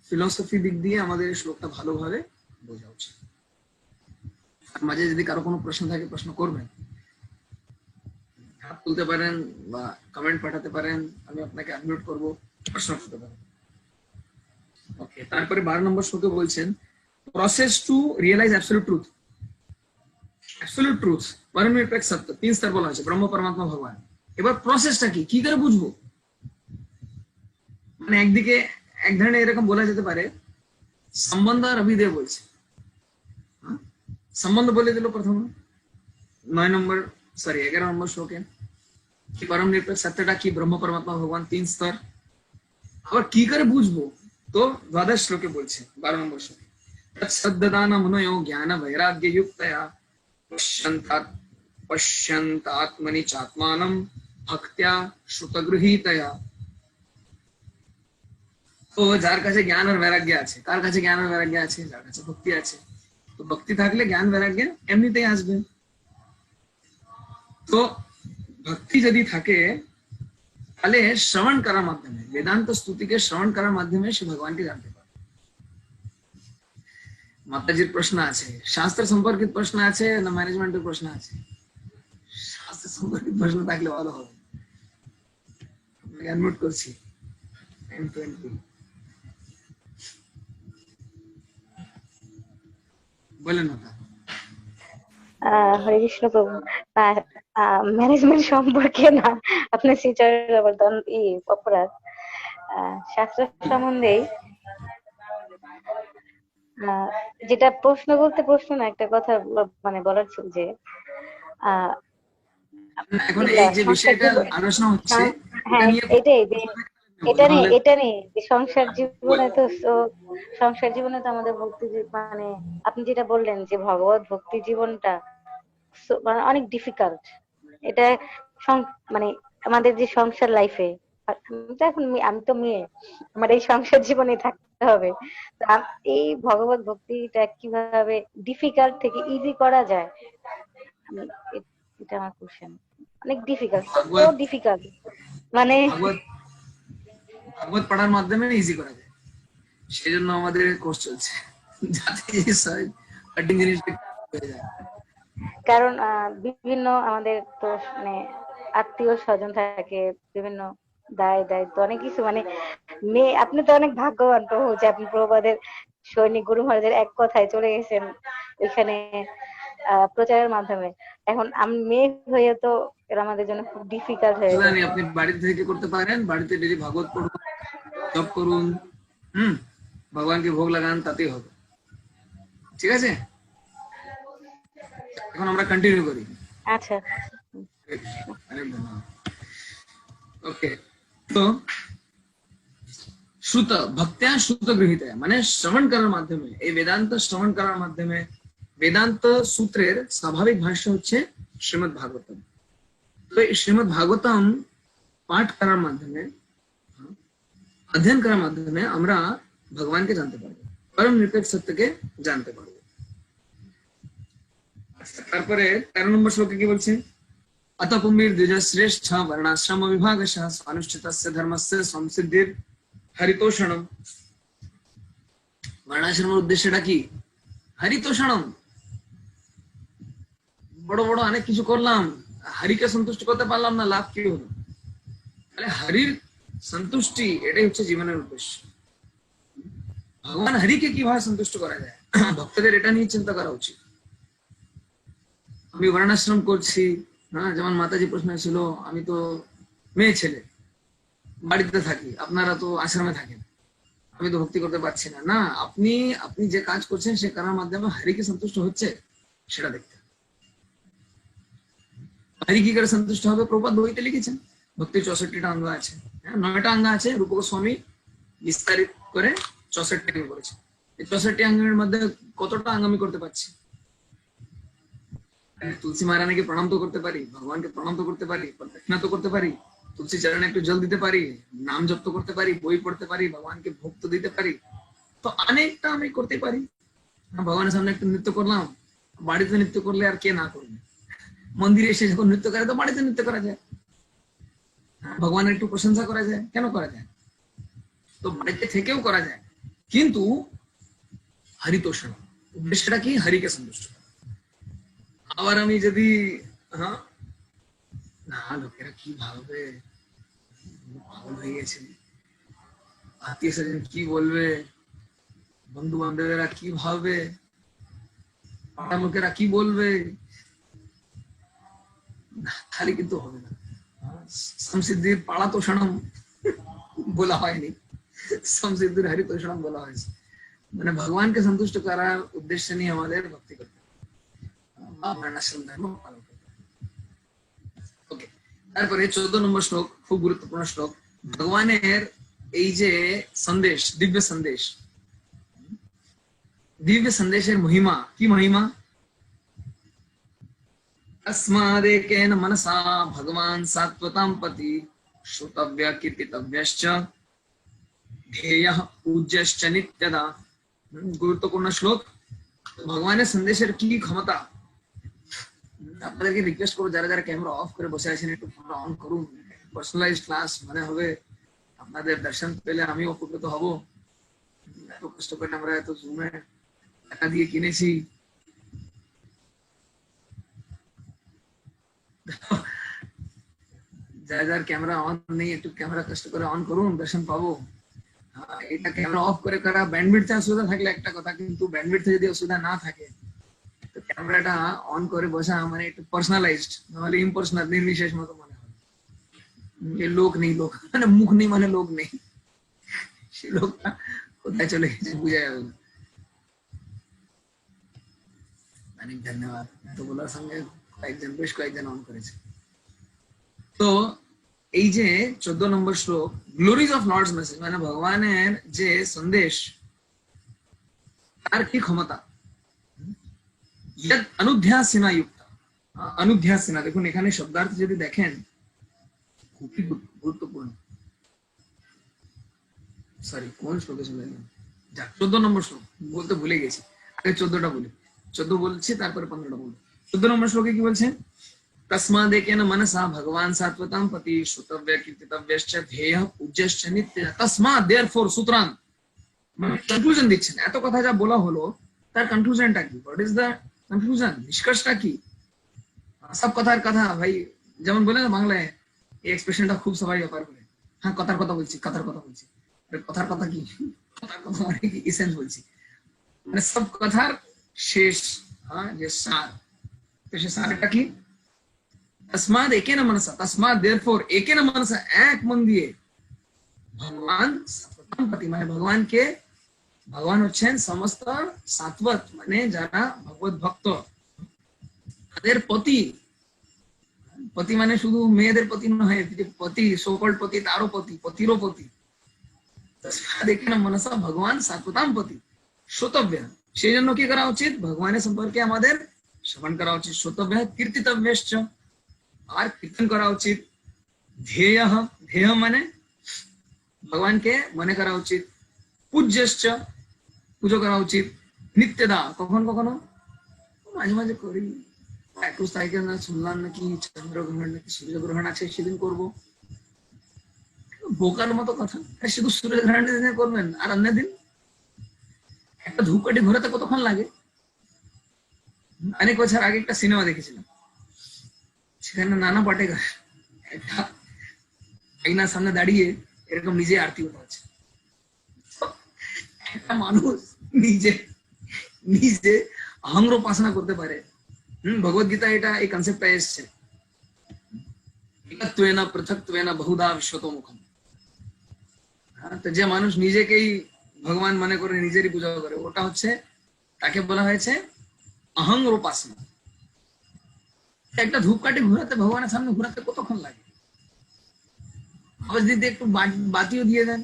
ফিলোসফি দিক দিয়ে আমাদের শ্লোকটা ভালোভাবে বোঝা উচিত। আর মাঝে যদি কারো কোনো প্রশ্ন থাকে, প্রশ্ন করবেন, হাত তুলতে পারেন বা কমেন্ট পাঠাতে পারেন, আমি আপনাকে আনমিউট করবো, প্রশ্ন করতে পারেন। ওকে, তারপরে 12 নম্বর শ্লোকে বলছেন process to realise absolute truth. Absolute truth, পরম নিরপেক্ষ সত্য, 3 স্তর বলা হয়েছে, ব্রহ্ম, পরমাত্মা, ভগবান। এবার প্রসেসটা কি করে বুঝবো? মানে একদিকে এক ধরনের এরকম বলা যেতে পারে, সম্বন্ধ আর অভিধেয় বলছে। সম্বন্ধ বলে দিল প্রথম 11 নম্বর শ্লোকে, কি পরম নিরপেক্ষ সত্যটা কি, ব্রহ্ম, পরমাত্মা, ভগবান, 3 স্তর। আবার কি করে বুঝবো? তো 12 শ্লোকে বলছে, 12 নম্বর শ্লোকে, তৎসদ্দান মনयो জ্ঞান বৈরাগ্য युक्तया পশ্যন্তাত্মনি চাত্মানম ভক্ত্যা শ্রুতগৃহীতয়া। তো যার কাছে জ্ঞান আর বৈরাগ্য আছে, কার কাছে জ্ঞান আর বৈরাগ্য আছে? যার কাছে ভক্তি আছে। তো ভক্তি থাকলে জ্ঞান বৈরাগ্য এমনিতেই আসবে। তো ভক্তি যদি থাকে তাহলে শ্রবণ করার মাধ্যমে, বেদান্ত স্তুতিকে শ্রবণ করার মাধ্যমে সে ভগবানকে জানতে পারে। মাতাজির প্রশ্ন আছে, শাস্ত্র সম্পর্কিত প্রশ্ন আছে না ম্যানেজমেন্টের প্রশ্ন আছে? শাস্ত্র সম্পর্কিত প্রশ্ন থাকলে ভালো হবে। আনমিউট করছি। বলেন না। হরে কৃষ্ণ প্রভু। ম্যানেজমেন্ট সম্পর্কে না, আপনার সিচার অপরাধ। শাস্ত্র সম্বন্ধেই যেটা প্রশ্ন বলতে প্রশ্ন না, একটা কথা মানে বলার ছিল যে আহ এখন এগুলা এই যে সংসার বিষয়টা জীবন, আলোচনা হচ্ছে এটা হ্যাঁ নিয়ে এটাই যে এটা নিয়ে নাহলে এটা নিয়ে যে সংসার জীবনে তো সংসার জীবনে তো আমাদের ভক্তি মানে আপনি যেটা বললেন যে ভগবত ভক্তি জীবনটা মানে অনেক ডিফিকাল্ট। এটা মানে আমাদের যে সংসার লাইফে, আমি তো এখন আমি তো মেয়ে, আমার এই সংসার জীবনে থাকতে হবে। তো এই ভগবত ভক্তিটা কিভাবে ডিফিকাল্ট থেকে ইজি করা যায়, আমি এটা আমার কোশ্চেন। অনেক ডিফিকাল্ট, সো ভাগবত ডিফিকাল্ট মানে ভাগবত ভাগবত পড়ার মাধ্যমে ইজি করা যায়, সেই জন্য আমাদের কোর্স চলছে যাতে কঠিন জিনিসটা হয়ে যায়। কারণ বিভিন্ন আমাদের তো মানে আত্মীয় স্বজন থাকে, বিভিন্ন দায় দায়িত্ব অনেক কিছু মানে মেয়ে, আপনি তো অনেক ভাগ্যবান প্রভু যে আপনি প্রভুপাদের সৈনিক গুরু মহারাজের এক কথায় চলে গেছেন ওইখানে প্রচারের মাধ্যমে। এখন আমি মেয়ে হয়ে তো এটা আমাদের জন্য খুব ডিফিকাল্ট হয়ে অসুবিধা যায়। নেই, আপনি বাড়ি থেকে করতে পারেন, বাড়িতে ডেলি ভাগবত পড়ুন, জপ করুন, হুম, ভগবানকে ভোগ লাগান, তাতেই হবে। ঠিক আছে, এখন আমরা কন্টিনিউ করি। আচ্ছা। অনেক ধন্যবাদ। ওকে, তো শ্রুত ভক্তিয়া শ্রুত গৃহীত মানে শ্রবণ করার মাধ্যমে, এই বেদান্ত শ্রবণ করার মাধ্যমে বেদান্ত সূত্রের স্বাভাবিক ভাষ্য হচ্ছে শ্রীমদ ভাগবতম। তো এই শ্রীমদ ভাগবতম পাঠ করার মাধ্যমে, অধ্যয়ন করার মাধ্যমে আমরা ভগবানকে জানতে পারবো, পরম নিরপেক্ষ সত্যকে জানতে পারবো। তারপরে 13 নম্বর শ্লোকে কি বলছে, अत पुंबीर द्विज श्रेष्ठ वर्णाश्रम विभागशः अनुष्ठितस्य धर्मस्य संसिद्धिर हरितोषणम। वर्णाश्रमेर उद्देশ্যটা কি? हरितोषणम। বড় বড় অনেক কিছু করলাম, হরিকে সন্তুষ্ট করতে পারলাম না, লাভ কি হলো? তাহলে হরির সন্তুষ্টি এটাই হচ্ছে জীবনের উদ্দেশ্য। ভগবান হরিকে কিভাবে সন্তুষ্ট করা যায়, ভক্তদের এটা নিয়ে চিন্তা করা উচিত। আমি বর্ণাশ্রম করছি, হ্যাঁ, যেমন মাতাজি প্রশ্ন ছিল, আমি তো মেয়ে ছেলে, বাড়িতে থাকি, আপনারা তো আশ্রমে থাকেন, আমি তো ভক্তি করতে পারছি না। না, আপনি আপনি যে কাজ করছেন সে করার মাধ্যমে হরিকে সন্তুষ্ট হচ্ছে সেটা দেখতে। হরি কি করে সন্তুষ্ট হবে? প্রভুপাদ বইতে লিখেছেন, ভক্তির 64টা অঙ্গ আছে, হ্যাঁ, 9টা অঙ্গ আছে, রূপ গোস্বামী বিস্তারিত করে 64টা করেছে। এই 64 অঙ্গের মধ্যে কতটা অঙ্গ আমি করতে পারছি? তুলসী महारानी প্রণাম তো করতে পারি, ভগবানকে প্রণাম তো করতে পারি, প্রদক্ষিণা তো করতে পারি, তুলসী চরণে একটু জল দিতে পারি, নাম জপ তো করতে পারি, বই পড়তে পারি, ভগবানকে ভোগ তো দিতে পারি, তো অনেকটা আমি করতে পারি। ভগবানের সামনে একটু নৃত্য করলাম, বাড়িতে নৃত্য করলে আর কে না করবে? মন্দিরে এসে যখন নৃত্য করে তো বাড়িতে নৃত্য করা যায়, ভগবানের একটু প্রশংসা করা যায়, কেন করা যায়? তো বাড়িতে থেকেও করা যায়, কিন্তু হরিতোষণ উদ্দেশ্যটা কি? হরিকে সন্তুষ্ট করা। আবার আমি যদি, হ্যাঁ, না লোকেরা কি ভাববে, পাগল হয়ে গেছে, আত্মীয় স্বজন কি বলবে, বন্ধু বান্ধবেরা কি ভাববে, পাড়ার লোকেরা কি বলবে, তাহলে কিন্তু হবে না। সমসিদ্ধির পাড়া তোষণম বলা হয়নি, সমসিদ্ধির হরিতোষণম বলা হয়েছে। মানে ভগবানকে সন্তুষ্ট করার উদ্দেশ্য নিয়ে আমাদের ভক্তি করতে হবে। ওকে, তারপরে 14 নম্বর শ্লোক, খুব গুরুত্বপূর্ণ শ্লোক। ভগবানের এই যে সন্দেশ, দিব্য সন্দেশ, দিব্য সন্দেশের মহিমা কি? মহিমা अस्मादेकेन मनसा भगवान सात्वतां पति श्रोतव्य कीर्तितव्यश्च ध्येयः पूज्यश्च नित्यदा। গুরুত্বপূর্ণ শ্লোক। ভগবানের সন্দেশের কি ক্ষমতা! আপনাদেরকে রিকোয়েস্ট করবো, যারা যারা ক্যামেরা অফ করে বসে আছেন একটু ক্যামেরা অন করুন। পার্সোনালাইজ ক্লাস মানে হবে, আপনাদের দর্শন পেলে আমিও উপকৃত হব। এত কষ্ট করে আমরা এত জুমে টাকা দিয়ে কিনেছি, যার যার ক্যামেরা অন নেই একটু ক্যামেরা কষ্ট করে অন করুন, দর্শন পাবো। এটা ক্যামেরা অফ করে করা, ব্যান্ডউইডথে অসুবিধা থাকলে একটা কথা, কিন্তু ব্যান্ডউইডথে যদি অসুবিধা না থাকে তো ক্যামেরাটা অন করে বসা মানে একটু পার্সোনালাইজড, নাহলে ইম্পার্সোনাল, নির্বিশেষ মতো মনে হয়। লোক নেই, লোক মানে মুখ নেই মানে লোক নেই, সে লোকটা কোথায় চলে গেছে বুঝা যাবে না। অনেক ধন্যবাদ, এত বলার সঙ্গে কয়েকজন বেশ কয়েকজন অন করেছে। তো এই যে 14 নম্বর শ্লোক, গ্লোরিজ অফ লর্ডস মেসেজ, মানে ভগবানের যে সন্দেশ তার কি ক্ষমতা, অনুধ্যাসিনা যুক্ত। অনুধ্যাসিনা, দেখুন এখানে শব্দার্থ যদি দেখেন খুবই গুরুত্বপূর্ণ। সরি, কোন শ্লোকে চলে গেলাম, যাক 14 নম্বর শ্লোক বলতে ভুলে গেছি, আগে 14টা বলি, 14 বলছি তারপরে 15টা বলবো। 14 নম্বর শ্লোকে কি বলছে, तस्मादेकेन मनसा भगवान सात्वतां पति श्रुतव्य कीर्तितव्यश्च ध्येयः पूज्यश्च नित्यः। तस्मात् देयरफॉर সুতরাং, কনক্লুশন দিচ্ছেন, এত কথা যা বলা হলো তার কনক্লুশনটা কি, হোয়াট ইজ দ্য কনক্লুশন, নিষ্কর্ষটা কি? সব কথার কথা ভাই, যেমন বলে না বাংলায় এই এক্সপ্রেশনটা খুব সবাই ব্যাপার করে, হ্যাঁ কথার কথা বলছি, কথার কথা বলছি। কথার কথা কি, কথার কথা মানে কি এসেন্স বলছি, মানে সব কথার শেষ, হ্যাঁ যে সার, তো সে সারটা কি, तस्माद एकेन मनसा, तस्माद देयरफॉर एकेन मनसा, एक मन দিয়ে ভগবান সাত্বতাম পতি, মানে ভগবানকে, ভগবান হচ্ছেন সমস্ত সাত্বত মানে যারা ভগবত ভক্ত তাদের পতি। পতি মানে শুধু মেয়েদের পতি নয়, পতি সোকল্ড পতি, তারও পতি, পতিরও পতি। তস্মাদ একেন মনসা ভগবান সাত্বতাম পতি শ্রোতব্য, সেই জন্য কি করা উচিত, ভগবানের সম্পর্কে আমাদের শ্রবণ করা উচিত, শ্রোতব্য কীর্তিতব্যশ্চ, আর কীর্তন করা উচিত, ধ্যেয়, ধ্যেয় মানে ভগবানকে মনে করা উচিত, পূজ্যশ্চ পুজো করা উচিত, নিত্যদা, কখন কখনো মাঝে মাঝে করি, 21 তারিখে না শুনলাম নাকি চন্দ্রগ্রহণ নাকি সূর্যগ্রহণ আছে সেদিন করবো, বোকার মতো কথা, শুধু সূর্যগ্রহণের দিনে করবেন আর অন্য দিন একটা ধূপকাঠি ঘোরাতে কতক্ষণ লাগে। অনেক বছর আগে একটা সিনেমা দেখেছিলাম, সেখানে নানা পাটেকার একটা আয়নার সামনে দাঁড়িয়ে এরকম নিজে আরতি উঠাচ্ছে। একটা মানুষ নিজে নিজে অহংর উপাসনা করতে পারে। ভগবত গীতা এটা এই কনসেপ্টটা এসছে, একত্বেন পৃথকত্বেন বহুধা বিশ্বতোমুখম। তো যে মানুষ নিজেকেই ভগবান মনে করে নিজেরই পূজা করে, ওটা হচ্ছে, তাকে বলা হয়েছে অহংর উপাসনা। একটা ধূপকাঠি ঘোরাতে, ভগবানের সামনে ঘোরাতে কতক্ষণ লাগে, আবার যদি একটু বাতিও দিয়ে দেন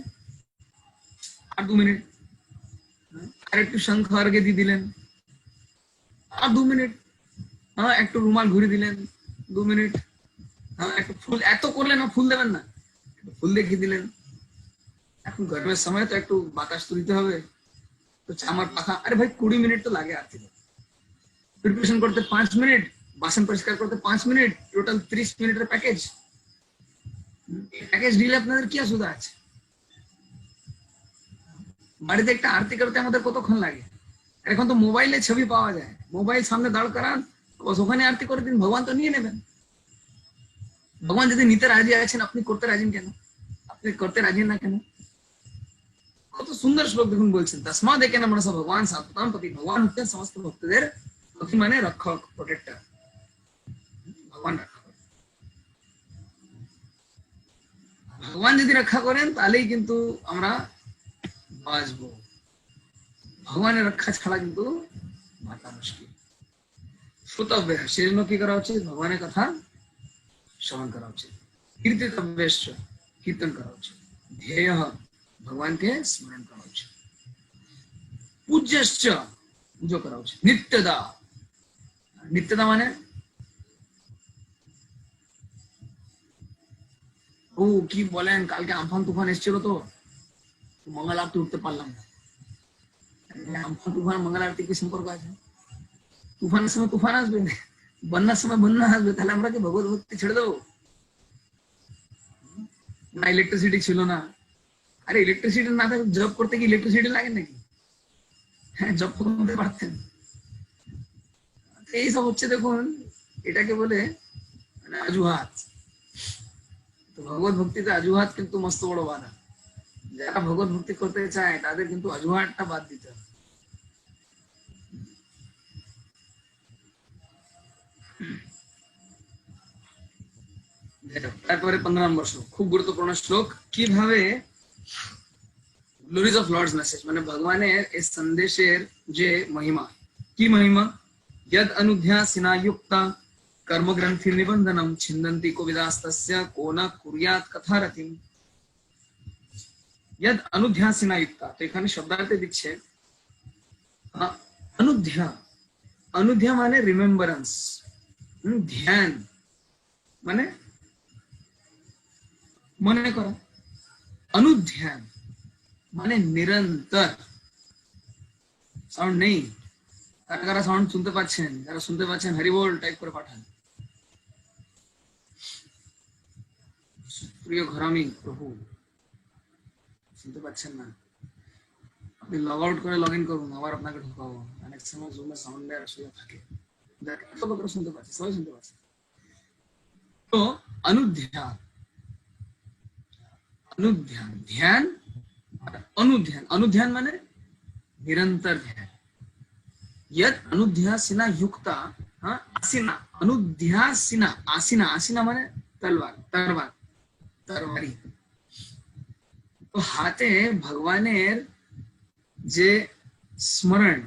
আর 2 মিনিট, আর একটু শঙ্খ আর্ঘ্য দিয়ে দিলেন আর 2 মিনিট, হ্যাঁ একটু রুমাল ঘুরে দিলেন 2 মিনিট, হ্যাঁ একটু ফুল, এত করলেন না ফুল দেবেন না, ফুল দেখিয়ে দিলেন। এখন গরমের সময় তো একটু বাতাস তো দিতে হবে, তো আমার পাখা, আরে ভাই 20 মিনিট তো লাগে আরতি, প্রিপারেশন করতে 5 মিনিট, বাসন পরিষ্কার করতে 5 মিনিট, টোটাল 30 মিনিটের প্যাকেজ। প্যাকেজ ডিলে আপনাদের কি অসুবিধা আছে? বাড়িতে একটা আরতি করতে আমাদের কতক্ষণ লাগে, এখন তো মোবাইলে ছবি পাওয়া যায়, মোবাইল সামনে দাঁড় করান, বস ওখানে আরতি করে দিন, ভগবান তো নিয়ে নেবেন। ভগবান যদি নিতে রাজি আছেন, আপনি করতে রাজি কেন, আপনি করতে রাজি না কেন? কত সুন্দর শ্লোক দেখুন, বলছেন তসমাদ একেন মনসা ভগবান সাত্বতাম পতি, ভগবান হচ্ছেন সমস্ত ভক্তদের পতি মানে রক্ষক, প্রোটেক্টর, ভগবান রক্ষা করেন। ভগবান যদি রক্ষা করেন তাহলেই কিন্তু আমরা বাঁচবো, ভগবানের রক্ষা ছাড়া কিন্তু বাঁচা মুশকিল। শ্রোতব্য, সেজন্য কি করা উচিত, ভগবানের কথা শ্রবণ করা উচিত, কীর্তিতব্যশ্চ কীর্তন করা উচিত, ধ্যেয় ভগবানকে স্মরণ করা উচিত, পূজ্যশ্চ পুজো করা উচিত, নিত্যদা, নিত্যদা মানে ও কি বলেন, কালকে আমফান তুফান এসেছিল তো মঙ্গল আরতি উঠতে পারলাম না। আমফান তুফান মঙ্গল আরতি কি সম্পর্ক আছে? তুফানের সময় তুফান আসবে, বন্যার সময় বন্যা আসবে, তাহলে আমরা কি ভগবত ভক্তি ছেড়ে দেবো? না ইলেকট্রিসিটি ছিল না, আরে ইলেকট্রিসিটি না থাকলে জব করতে কি ইলেকট্রিসিটি লাগে নাকি? হ্যাঁ জব করতে পারতেন। এইসব হচ্ছে, দেখুন এটাকে বলে মানে অজুহাত। তো ভগবত ভক্তিতে অজুহাত কিন্তু মস্ত বড় বাধা। যারা ভগবত ভক্তি করতে চায় তাদের কিন্তু অজুহাতটা বাদ দিতে হবে। তারপরে 15 নম্বর শ্লোক, খুব গুরুত্বপূর্ণ শ্লোক, কিভাবে গ্লোরিজ অফ লর্ডস মেসেজ মানে ভগবানের এই সন্দেশের যে মহিমা, কি মহিমা? यद अनुध्यासिना युक्ता कर्मग्रंथि निबंधनम छिन्दन्ति कोविदास्तस्य को न कुर्यात् कथारतिम। यद अनुध्यासिना युक्ता, तो এখানে শব্দার্থে দিচ্ছে अनुध्या। अनुध्या মানে রিমেম্বারেন্স, ধ্যান মানে মনে করা। अनुध्यान মানে নিরন্তর। সাউন্ড নেই, কারা সাউন্ড শুনতে পাচ্ছেন? যারা শুনতে পাচ্ছেন হরিবোল টাইপ করে পাঠান। প্রিয় ঘরামি প্রভু, শুনতে পাচ্ছেন না? আপনি লগ আউট করে লগ ইন করুন, আবার আপনাকে ঢোকাবো। অনেক সময় জুমে সাউন্ডের আসলে থাকে, দেখ এত লোক শুনতে পাচ্ছে, সবাই শুনতে পাচ্ছে। তো অনুধ্যান, अनुध्यान ध्यान, अनुध्यान, अनुध्यान माने निरंतर ध्यान। यद अनुध्यासिना युक्ता, हाँ आसिना, अनुध्यासिना, आसिना, आसिना माने तलवार, तरवार, तरवारी। तो हाथे भगवानेर जे स्मरण,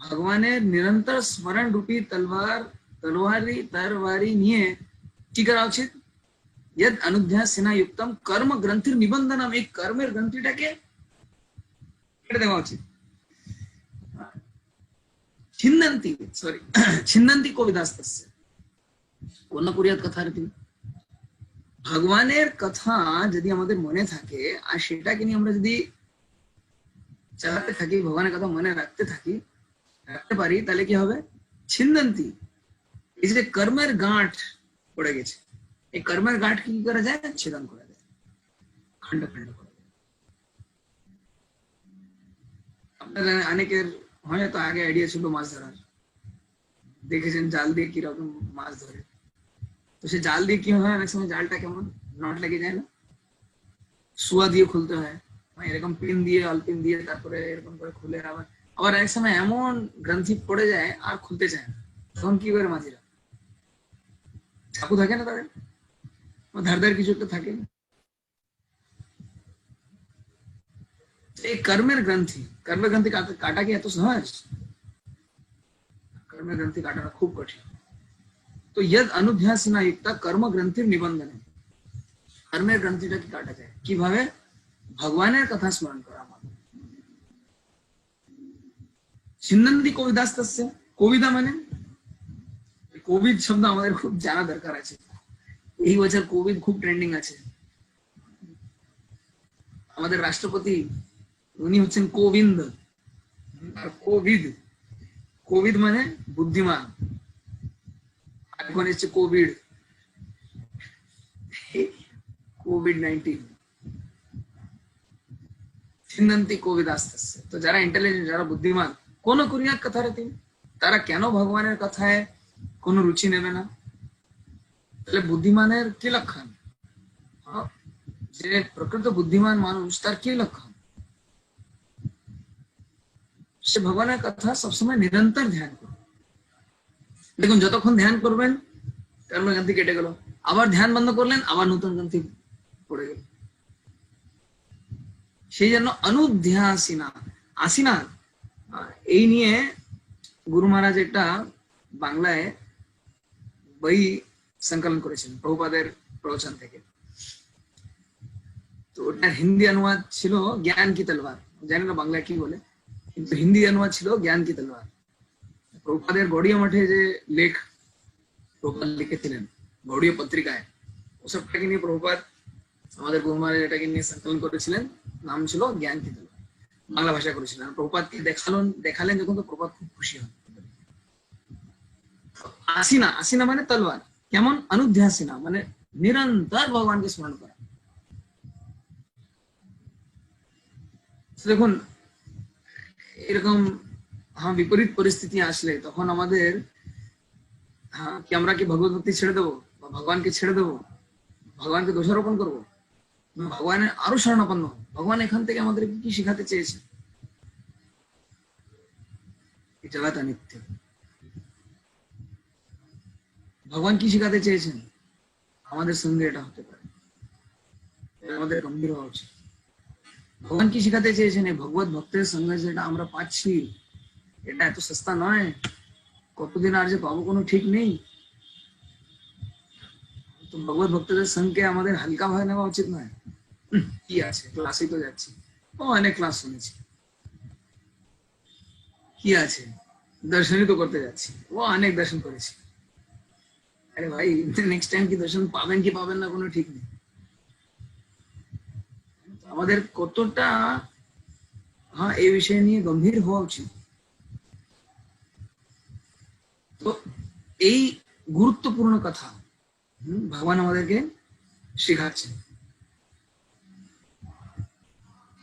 भगवानेर निरंतर स्मरण रूपी तलवार, तलवारी, तरवारी निये কি করা উচিত? यद अनुध्यासिना युक्तम कर्म ग्रंथिर निबंधनम, एक कर्मेर ग्रंथिटाके केটে দেওয়া উচিত। छिन्दन्ति, सॉरी छिन्दन्ति कोविदास्तस्य কোন কুরিয়াত কথারতি। ভগবানের কথা যদি আমাদের মনে থাকে আর সেটাকে নিয়ে আমরা যদি চালাতে থাকি, ভগবানের কথা মনে রাখতে পারি, তাহলে কি হবে? छिन्दन्ति, এই যে কর্মের গাঁট পড়ে গেছে, এই কর্মের গাঁট কি করা যায়? ছেদন করা যায়, খণ্ড খণ্ড করা যায়। আপনারা অনেকের হয়তো আগে আইডিয়া ছিল মাছ ধরার, দেখেছেন জাল দিয়ে কিরকম মাছ ধরে। তো সে জাল দিয়ে কি হয়, অনেক সময় জালটা কেমন নট লেগে যায় না, শুয়া দিয়ে খুলতে হয়, এরকম পিন দিয়ে অলপিন দিয়ে তারপরে এরকম করে খুলে আবার এক সময় এমন গ্রন্থি পড়ে যায় আর খুলতে চায় না। তখন কি করে মাঝিরা? চাকু থাকে না তাদের, ধারদার কিছু একটা থাকে। এই কর্মের গ্রন্থি, কর্মের গ্রন্থি কাটা কি এত সহজ? কর্মের গ্রন্থি কাটাটা খুব কঠিন। তো यद अनुध्यासिना युक्ता कर्म ग्रंथिर निबंधन, কর্মের গ্রন্থিটা কি কাটা যায় কিভাবে? ভগবানের কথা স্মরণ করা। छिन्दन्ति कोविदास्तस्य, কবিতা মানে কোভিড শব্দ আমাদের খুব জানা দরকার আছে। এই বছর কোভিড খুব ট্রেন্ডিং আছে। আমাদের রাষ্ট্রপতি উনি হচ্ছেন কোবিন্দ, আর কোভিড, কোভিড মানে বুদ্ধিমান। এখন এসছে কোভিড, কোভিড-19। छिन्दन्ति कोविदास्तस्य, তো যারা ইন্টেলিজেন্ট, যারা বুদ্ধিমান, কোন কুরিয়াত কথারতি, তারা কেন ভগবানের কথায় কোন রুচি নেবে না? তাহলে বুদ্ধিমানের কি লক্ষণ? যে প্রকৃত বুদ্ধিমান মানুষ তার কি লক্ষণ? সে ভগবানের কথা সবসময় নিরন্তর ধ্যান করবে। দেখুন যতক্ষণ ধ্যান করবেন কর্মগ্রন্থি কেটে গেল, আবার ধ্যান বন্ধ করলেন, আবার নতুন গ্রন্থি পড়ে গেল। সেই জন্য অনুধ্যাসিনা, আসিনা, এই নিয়ে গুরু মহারাজ একটা বাংলায় বই সংকলন করেছেন প্রভুপাদের প্রবচন থেকে। তো ওটার হিন্দি অনুবাদ ছিল জ্ঞান কি তলবার, জানি না বাংলা কি বলে, কিন্তু হিন্দি অনুবাদ ছিল জ্ঞান কি তলবার। প্রভুপাদের গৌড়ীয় মঠে যে লেখ প্রভুপাদ লিখেছিলেন গৌড়ীয় পত্রিকায়, ওসবটাকে নিয়ে প্রভুপাদ আমাদের গুরু মহারাজ এটাকে নিয়ে সংকলন করেছিলেন, নাম ছিল জ্ঞান কি তলবার, বাংলা ভাষা করেছিলেন। প্রভুপাদকে দেখালেন যখন, তো প্রভুপাদ খুব খুশি হন। আসিনা, আসিনা মানে তলবার, কেমন? অনুধ্যাসিনা মানে নিরন্তর ভগবানকে স্মরণ করা। দেখুন এরকম বিপরীত পরিস্থিতি আসলে তখন আমাদের কি আমরা কি ভগবত ভক্তি ছেড়ে দেবো বা ভগবানকে ছেড়ে দেবো, ভগবানকে দোষারোপণ করবো? ভগবানের আরো শরণাপন্ন। ভগবান এখান থেকে আমাদের কি শিখাতে চেয়েছে? এই জগৎ অনিত্য। ভগবান কি শিখাতে চেয়েছেন? আমাদের সঙ্গে এটা হতে পারে, আমাদের গম্ভীর হওয়া উচিত। ভগবান কি শিখাতে চেয়েছেন? এই ভগবত ভক্তের সঙ্গে যেটা আমরা পাচ্ছি এটা এত সস্তা নয়, কতদিন আর যে পাবো কোনো ঠিক নেই। তো ভগবত ভক্তদের সঙ্গে আমাদের হালকা ভাবে নেওয়া উচিত নয়। কি আছে, ক্লাসেই তো যাচ্ছি, ও অনেক ক্লাস শুনেছি, কি আছে, দর্শনই তো করতে যাচ্ছি, ও অনেক দর্শন করেছি। আরে ভাই, নেক্সট টাইম কি দর্শন পাবেন কি পাবেন না কোনো ঠিক নেই। আমাদের কতটা হ্যাঁ এই বিষয় নিয়ে গম্ভীর হওয়া উচিত। তো এই গুরুত্বপূর্ণ কথা ভগবান আমাদেরকে শেখাচ্ছেন।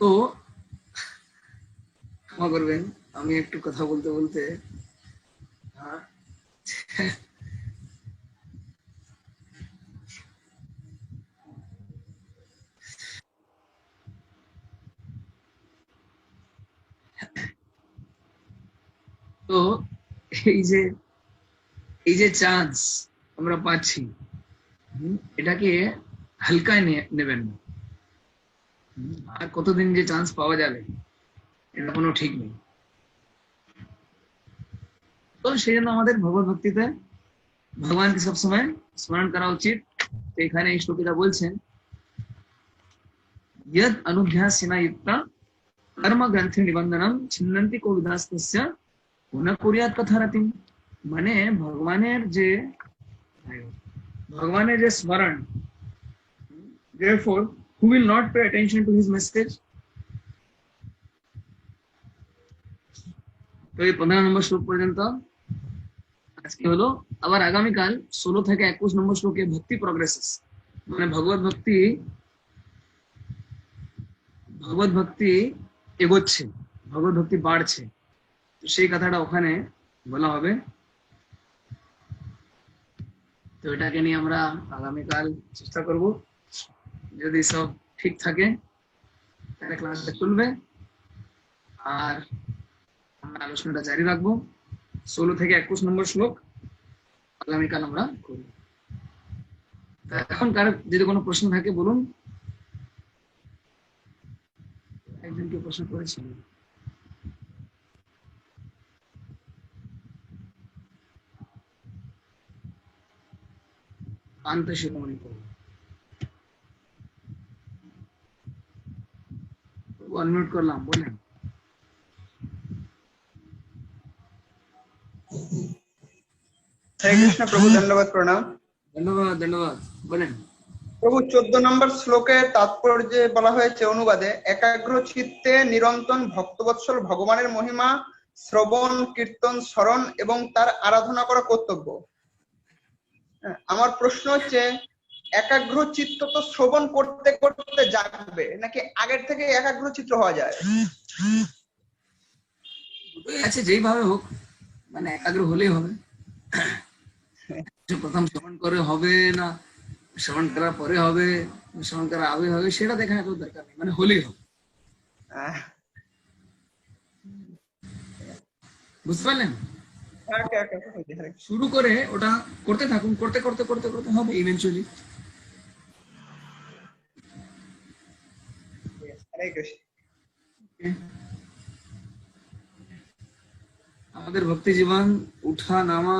তো ক্ষমা করবেন, আমি একটু কথা বলতে বলতে হ্যাঁ, তো এই যে চান্স আমরা পাচ্ছি, এটাকে হালকায় নেবেন না। আর কতদিন যে চান্স পাওয়া যাবে এটা কোনো ঠিক নেই। তো সেই জন্য আমাদের ভগবত ভক্তিতে ভগবানকে সবসময় স্মরণ করা উচিত। তো এখানে এই শ্লোকিটা বলছেন, यद अनुध्यासेना युक्ता कर्म ग्रंथि निबंधनम छिन्नन्ति को विदास्तस्य पुनः कुर्यात कथारतिम। মানে ভগবানের যে স্মরণ, therefore who will not pay attention to his message। তো এই 15 নম্বর শ্লোক পর্যন্ত আজকে হলো। আবার আগামীকাল 16 থেকে 21 নম্বর শ্লোকে ভক্তি প্রগ্রেসেস, মানে ভগবত ভক্তি এগোচ্ছে, ভগবত ভক্তি বাড়ছে, তো সেই কথাটা ওখানে বলা হবে। তো এটাকে নিয়ে আমরা আগামীকাল চেষ্টা করব, যদি সব ঠিক থাকে তাহলে ক্লাসটা চলবে, আর আমরা আলোচনাটা জারি রাখবো। 16 থেকে 21 নম্বর শ্লোক আগামীকাল আমরা করব। এখন কার যদি কোনো প্রশ্ন থাকে বলুন। একজনকে প্রশ্ন করেছিলেন, কান্ত শিরোমণি করব, আনমিউট করলাম, বলেন। হরে কৃষ্ণ প্রভু, ধন্যবাদ, প্রণাম। ধন্যবাদ ধন্যবাদ, বলেন। প্রভু 14 নম্বর শ্লোকে তাৎপর্যে বলা হয়েছে অনুবাদে, একাগ্র চিত্তে নিরন্তর ভক্তবৎসল ভগবানের মহিমা শ্রবণ কীর্তন স্মরণ এবং তার আরাধনা করা কর্তব্য। আমার প্রশ্ন হচ্ছে, একাগ্র চিত্ত তো শ্রবণ করতে করতে জাগবে নাকি আগের থেকে একাগ্র চিত্ত হওয়া যায়? আছে, যেইভাবে হোক, মানে একাগ্র হলেই হবে। প্রথম শ্রবণ করে হবে না শ্রবণ করার পরে হবে, শ্রবণ করার আগে হবে, সেটা দেখা এত দরকার নেই, মানে হলেই হবে। বুঝতে পারলেন? শুরু করে ওটা করতে থাকুন, করতে করতে করতে করতে হবে ইভেন্চুয়ালি। আমাদের ভক্তি জীবন উঠা নামা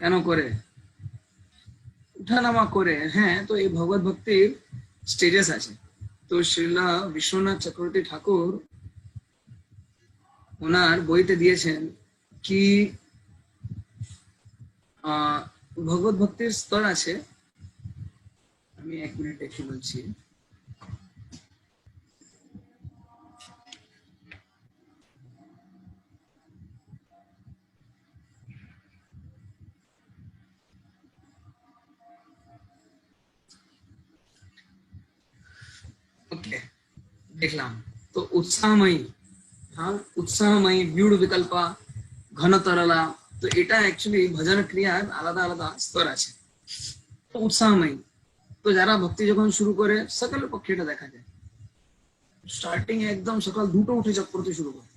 কেন করে? উঠানামা করে, হ্যাঁ। তো এই ভগবত ভক্তির স্টেজেস আছে। তো শ্রীলা বিশ্বনাথ চক্রবর্তী ঠাকুর ওনার বইতে দিয়েছেন কি ভগবত ভক্তির স্তর আছে। আমি 1 মিনিট একটু বলছি। ओके, দেখলাম। তো উৎসাহময়ী, হ্যাঁ, উৎসাহময়ী, বিউড় বিকল্পা, ঘন তরলা। তো এটা অ্যাকচুয়ালি ভজন ক্রিয়ার আলাদা আলাদা স্তর আছে। তো উৎসাহময়ী, তো যারা ভক্তি যখন শুরু করে সকলের পক্ষে এটা দেখা যায়। স্টার্টিং একদম সকাল 2টো উঠে জপ করতে শুরু করে,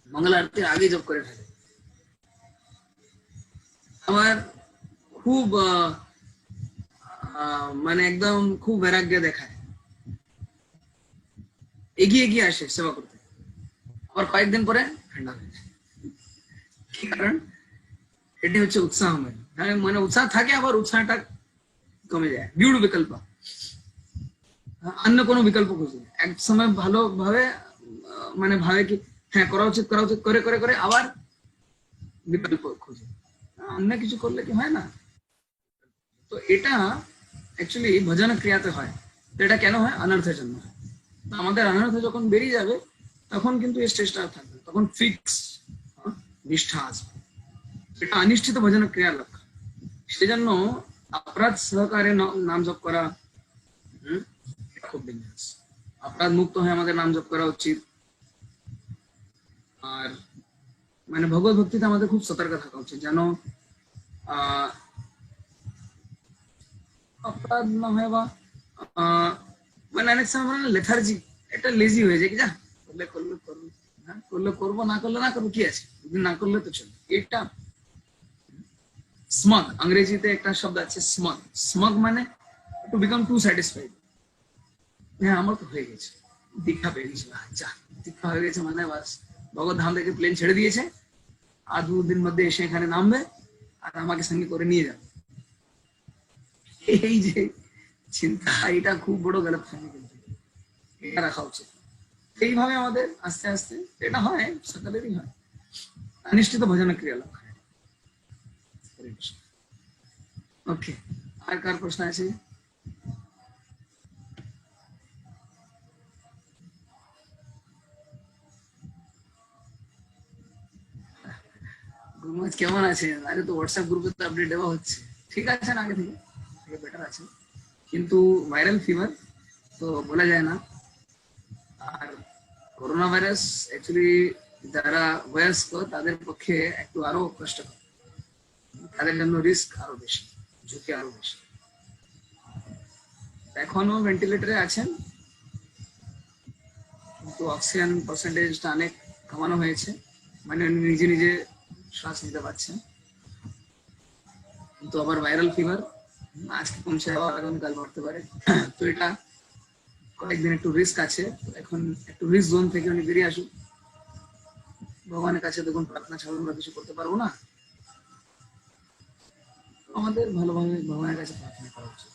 মঙ্গল আরতির আগে জপ করে থাকে। আমার খুব মানে একদম খুব বৈরাগ্য দেখায়, এগিয়ে এগিয়ে আসে সেবা করতে, আবার কয়েকদিন পরে ঠান্ডা হয়ে যায়। কি কারণ? এটি হচ্ছে উৎসাহময়, হ্যাঁ মানে উৎসাহ থাকে আবার উৎসাহটা কমে যায়। বিউড বিকল্প, অন্য কোনো বিকল্প খুঁজে না। এক সময় ভালোভাবে মানে ভাবে কি হ্যাঁ করা উচিত করে করে করে আবার বিকল্প খুঁজে, অন্য কিছু করলে কি হয় না। তো এটা অ্যাকচুয়ালি ভজন ক্রিয়াতে হয়। তো এটা কেন হয়? অনর্থের জন্য হয়। তো আমাদের অনর্থ যখন বেরিয়ে যাবে তখন কিন্তু এই স্টেজটা থাকবে, তখন ফিক্স নিষ্ঠা আসবে। এটা অনিশ্চিত ভজন ক্রিয়ার লক্ষণ। সেজন্য অপরাধ সহকারে নাম জপ করা খুব ডেঞ্জারাস। অপরাধ মুক্ত হয়ে আমাদের নাম জপ করা উচিত। আর মানে ভগবত ভক্তিতে আমাদের খুব সতর্ক থাকা উচিত, যেন অপরাধ না হয় বা মানে অনেক সময় মানে লেথার্জি, একটা লেজি হয়ে যায় কি যা করলে করলে করবো, হ্যাঁ করলে করবো, না করলে না করবো, কি আছে, না করলে তো চলবে। এটা স্মগ, ইংরেজিতে একটা শব্দ আছে স্মগ। স্মগ মানে টু বিকাম টু স্যাটিসফাইড। হ্যাঁ আমার তো হয়ে গেছে, দীক্ষা পেয়ে গেছে, যা দীক্ষা হয়ে গেছে মানে বাস ভগবত ধাম থেকে প্লেন ছেড়ে দিয়েছে, আর 2 দিন মধ্যে এসে এখানে নামবে আর আমাকে সঙ্গে করে নিয়ে যাবে। এই যে চিন্তা, এটা খুব বড় গলত ফহমি, কিন্তু এটা রাখা উচিত। এইভাবে আমাদের আস্তে আস্তে এটা হয়, সকালেরই হয়, অনিষ্ঠিত ভজন ক্রিয়া লক্ষণ। ওকে, আর কার প্রশ্ন আছে? গুরুমাজ কেমন আছে? আরে তো হোয়াটসঅ্যাপ গ্রুপে তো আপডেট দেওয়া হচ্ছে, ঠিক আছে না, আগে থেকে বেটার আছে, কিন্তু ভাইরাল ফিভার তো বলা যায় না। আর করোনা ভাইরাস অ্যাকচুয়ালি যারা বয়স্ক তাদের পক্ষে একটু আরো কষ্টকর, তাদের জন্য রিস্ক আরো বেশি, ঝুঁকি আরো বেশি। এখনো ভেন্টিলেটরে আছেন, কিন্তু অক্সিজেন পার্সেন্টেজটা অনেক কমানো হয়েছে, মানে উনি নিজে নিজে শ্বাস নিতে পারছেন। কিন্তু আবার ভাইরাল ফিভার আজকে কমছে, আবার আগামীকাল বাড়তে পারে। তো এটা কয়েকদিন একটু রিস্ক আছে। এখন একটু রিস্ক জোন থেকে উনি বেরিয়ে আসুক। ভগবানের কাছে দেখুন, প্রার্থনা ছাড়া আমরা কিছু করতে পারবো না, আমাদের ভালোভাবে ভগবানের কাছে প্রার্থনা করা উচিত।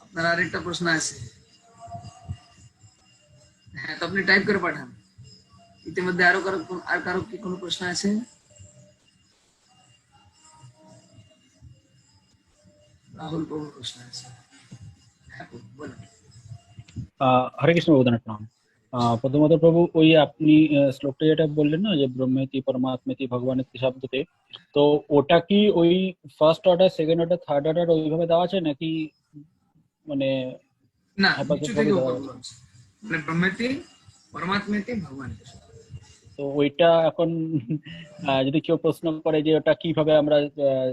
আপনার আরেকটা প্রশ্ন আছে? হ্যাঁ, তো আপনি টাইপ করে পাঠান। ইতিমধ্যে আর কারো কি কোনো প্রশ্ন আছে? রাহুল প্রভুর প্রশ্ন আছে, হ্যাঁ বলুন। হরে কৃষ্ণ প্রভুদানের প্রণাম। প্রথমত প্রভু, ওই আপনি শ্লোকটা যেটা বললেন না যে ব্রহ্মেতি পরমাত্মেতি ভগবানেতি শব্দতে, তো ওটা কি ওই first order, second order, third order ওইভাবে দেওয়া আছে নাকি মানে না, হেপাজেট নিচু ভাবে থেকে দেওয়া উপর আছে? বলছে, মানে ব্রহ্মেতি পরমাত্মেতি ভগবানেতি। তো ওইটা এখন যদি কেউ প্রশ্ন করে যে ওটা কিভাবে আমরা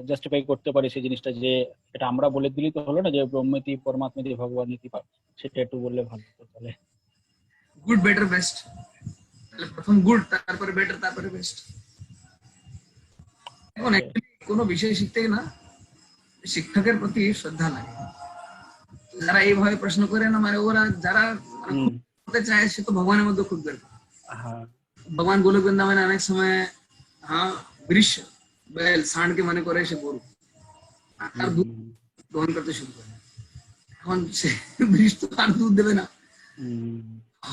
জাস্টিফাই করতে পারি সেই জিনিসটা, যে এটা আমরা বলে দিলেই তো হলো না যে ব্রহ্মেতি পরমাত্মেতি ভগবানেতি, সেটা একটু বললে ভালো হতো তাহলে। গুড বেটার বেস্ট, তাহলে প্রথম গুড, তারপরে বেটার, তারপরে বেস্ট। এখন অ্যাকচুয়ালি কোনো বিষয় শিখতে না শিক্ষকের প্রতি শ্রদ্ধা লাগে। যারা এইভাবে প্রশ্ন করে না, মানে ওরা যারা করতে চায় সে তো ভগবানের মধ্যে খুব বের করে। হ্যাঁ, ভগবান গোলক বৃন্দাবনে অনেক সময় হ্যাঁ বৃষ বেল ষাঁড়কে মনে করে সে গরু, আর দুধ গ্রহণ করতে শুরু করে। এখন সে বৃষ তো আর দুধ দেবে না,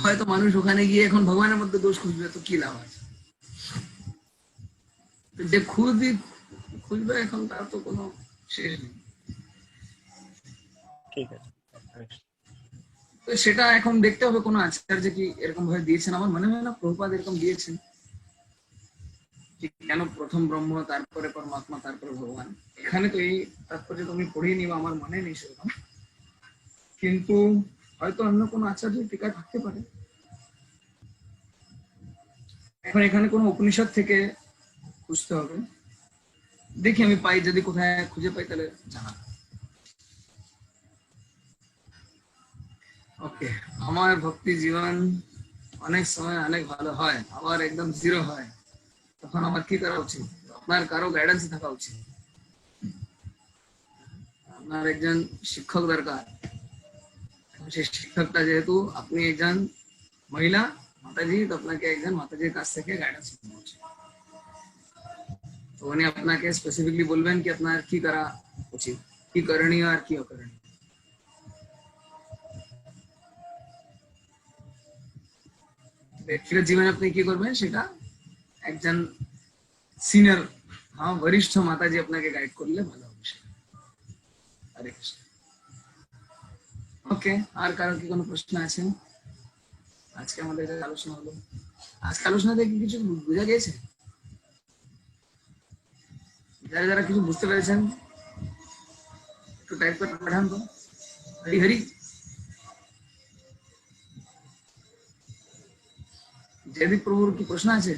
হয়তো মানুষ ওখানে গিয়ে এখন ভগবানের মধ্যে দোষ খুঁজবে, তো কি লাভ আছে? যে খুঁজবে এখন তার তো কোনো শেষ নেই। ঠিক আছে। তো সেটা এখন দেখতে হবে কোনো আচার্য কি এরকম ভাবে দিয়েছেন। আমার মনে হয় না প্রভুপাদ এরকম দিয়েছেন কেন প্রথম ব্রহ্ম, তারপরে পরমাত্মা, তারপরে ভগবান। এখানে তো এই তাৎপর্য তুমি পড়িয়ে নিবা, আমার মনে নেই সেরকম, কিন্তু হয়তো অন্য কোনো আচার্য টিকা থাকতে পারে। এখন এখানে কোনো উপনিষদ থেকে খুঁজতে হবে, দেখি আমি পাই, যদি কোথায় খুঁজে পাই তাহলে জানা। ওকে, আমার ভক্তি জীবন অনেক সময় অনেক ভালো হয়, আবার একদম জিরো হয়, তখন আমার কি করা উচিত? আপনার কারো গাইডেন্স থাকা উচিত। আপনার একজন শিক্ষক দরকার। সেই শিক্ষকটা যেহেতু আপনি একজন মহিলা মাতাজি, তো আপনাকে একজন মাতাজির কাছ থেকে গাইডেন্স নেওয়া উচিত। তো উনি আপনাকে স্পেসিফিকলি বলবেন কি আপনার কি করা উচিত, কি করণীয় আর কি অকরণীয়। ব্যক্তিগত জীবনে আপনি কি করবেন সেটা একজন সিনিয়র, वरिष्ठ মাতাজি আপনাকে গাইড করলে ভালো হবে সেটা। হরে কৃষ্ণ। ওকে, আর কারো কি কোনো প্রশ্ন আছে? আজকে আমাদের এটা আলোচনা হলো। আজকে আলোচনা থেকে কিছু বোঝা গেছে? যারা যারা কিছু বুঝতে পেরেছেন একটু টাইপ করে পাঠান তো। হরি হরি। জয়দীপ প্রভুর কি প্রশ্ন আছে?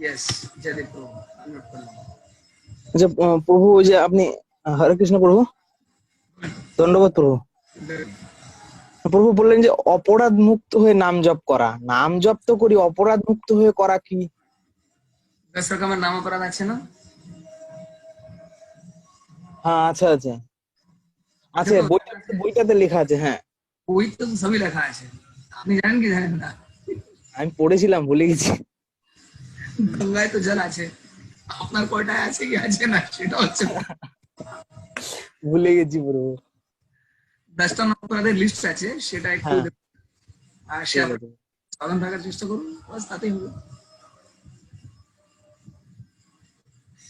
ইয়েস, জয়দীপ প্রভু আমি নোট করলাম। আচ্ছা প্রভু, ওই যে আপনি, হরে কৃষ্ণ প্রভু, ধন্যবাদ প্রভু। প্রভু বললেন যে অপরাধ মুক্ত হয়ে নাম জপ করা, নাম জপ তো করি, অপরাধ মুক্ত হয়ে করা কি? 10 রকমের নাম অপরাধ আছে না? হ্যাঁ, আচ্ছা আচ্ছা আচ্ছা, বইটাতে লেখা আছে। হ্যাঁ, ওই তো সবই লেখা আছে। আপনি জানেন কি জানেন না? আমি পড়েছিলাম, ভুলে গেছি। গঙ্গায় তো জল আছে, আপনার কয়টায় আছে কি আছে না সেটা হচ্ছে ভুলে গেছি প্রভু। 10টা নাম অপরাধের লিস্ট আছে, সেটা একটু হ্যাঁ, আর সে সাধারণ থাকার চেষ্টা করুন, বাস তাতেই হবে।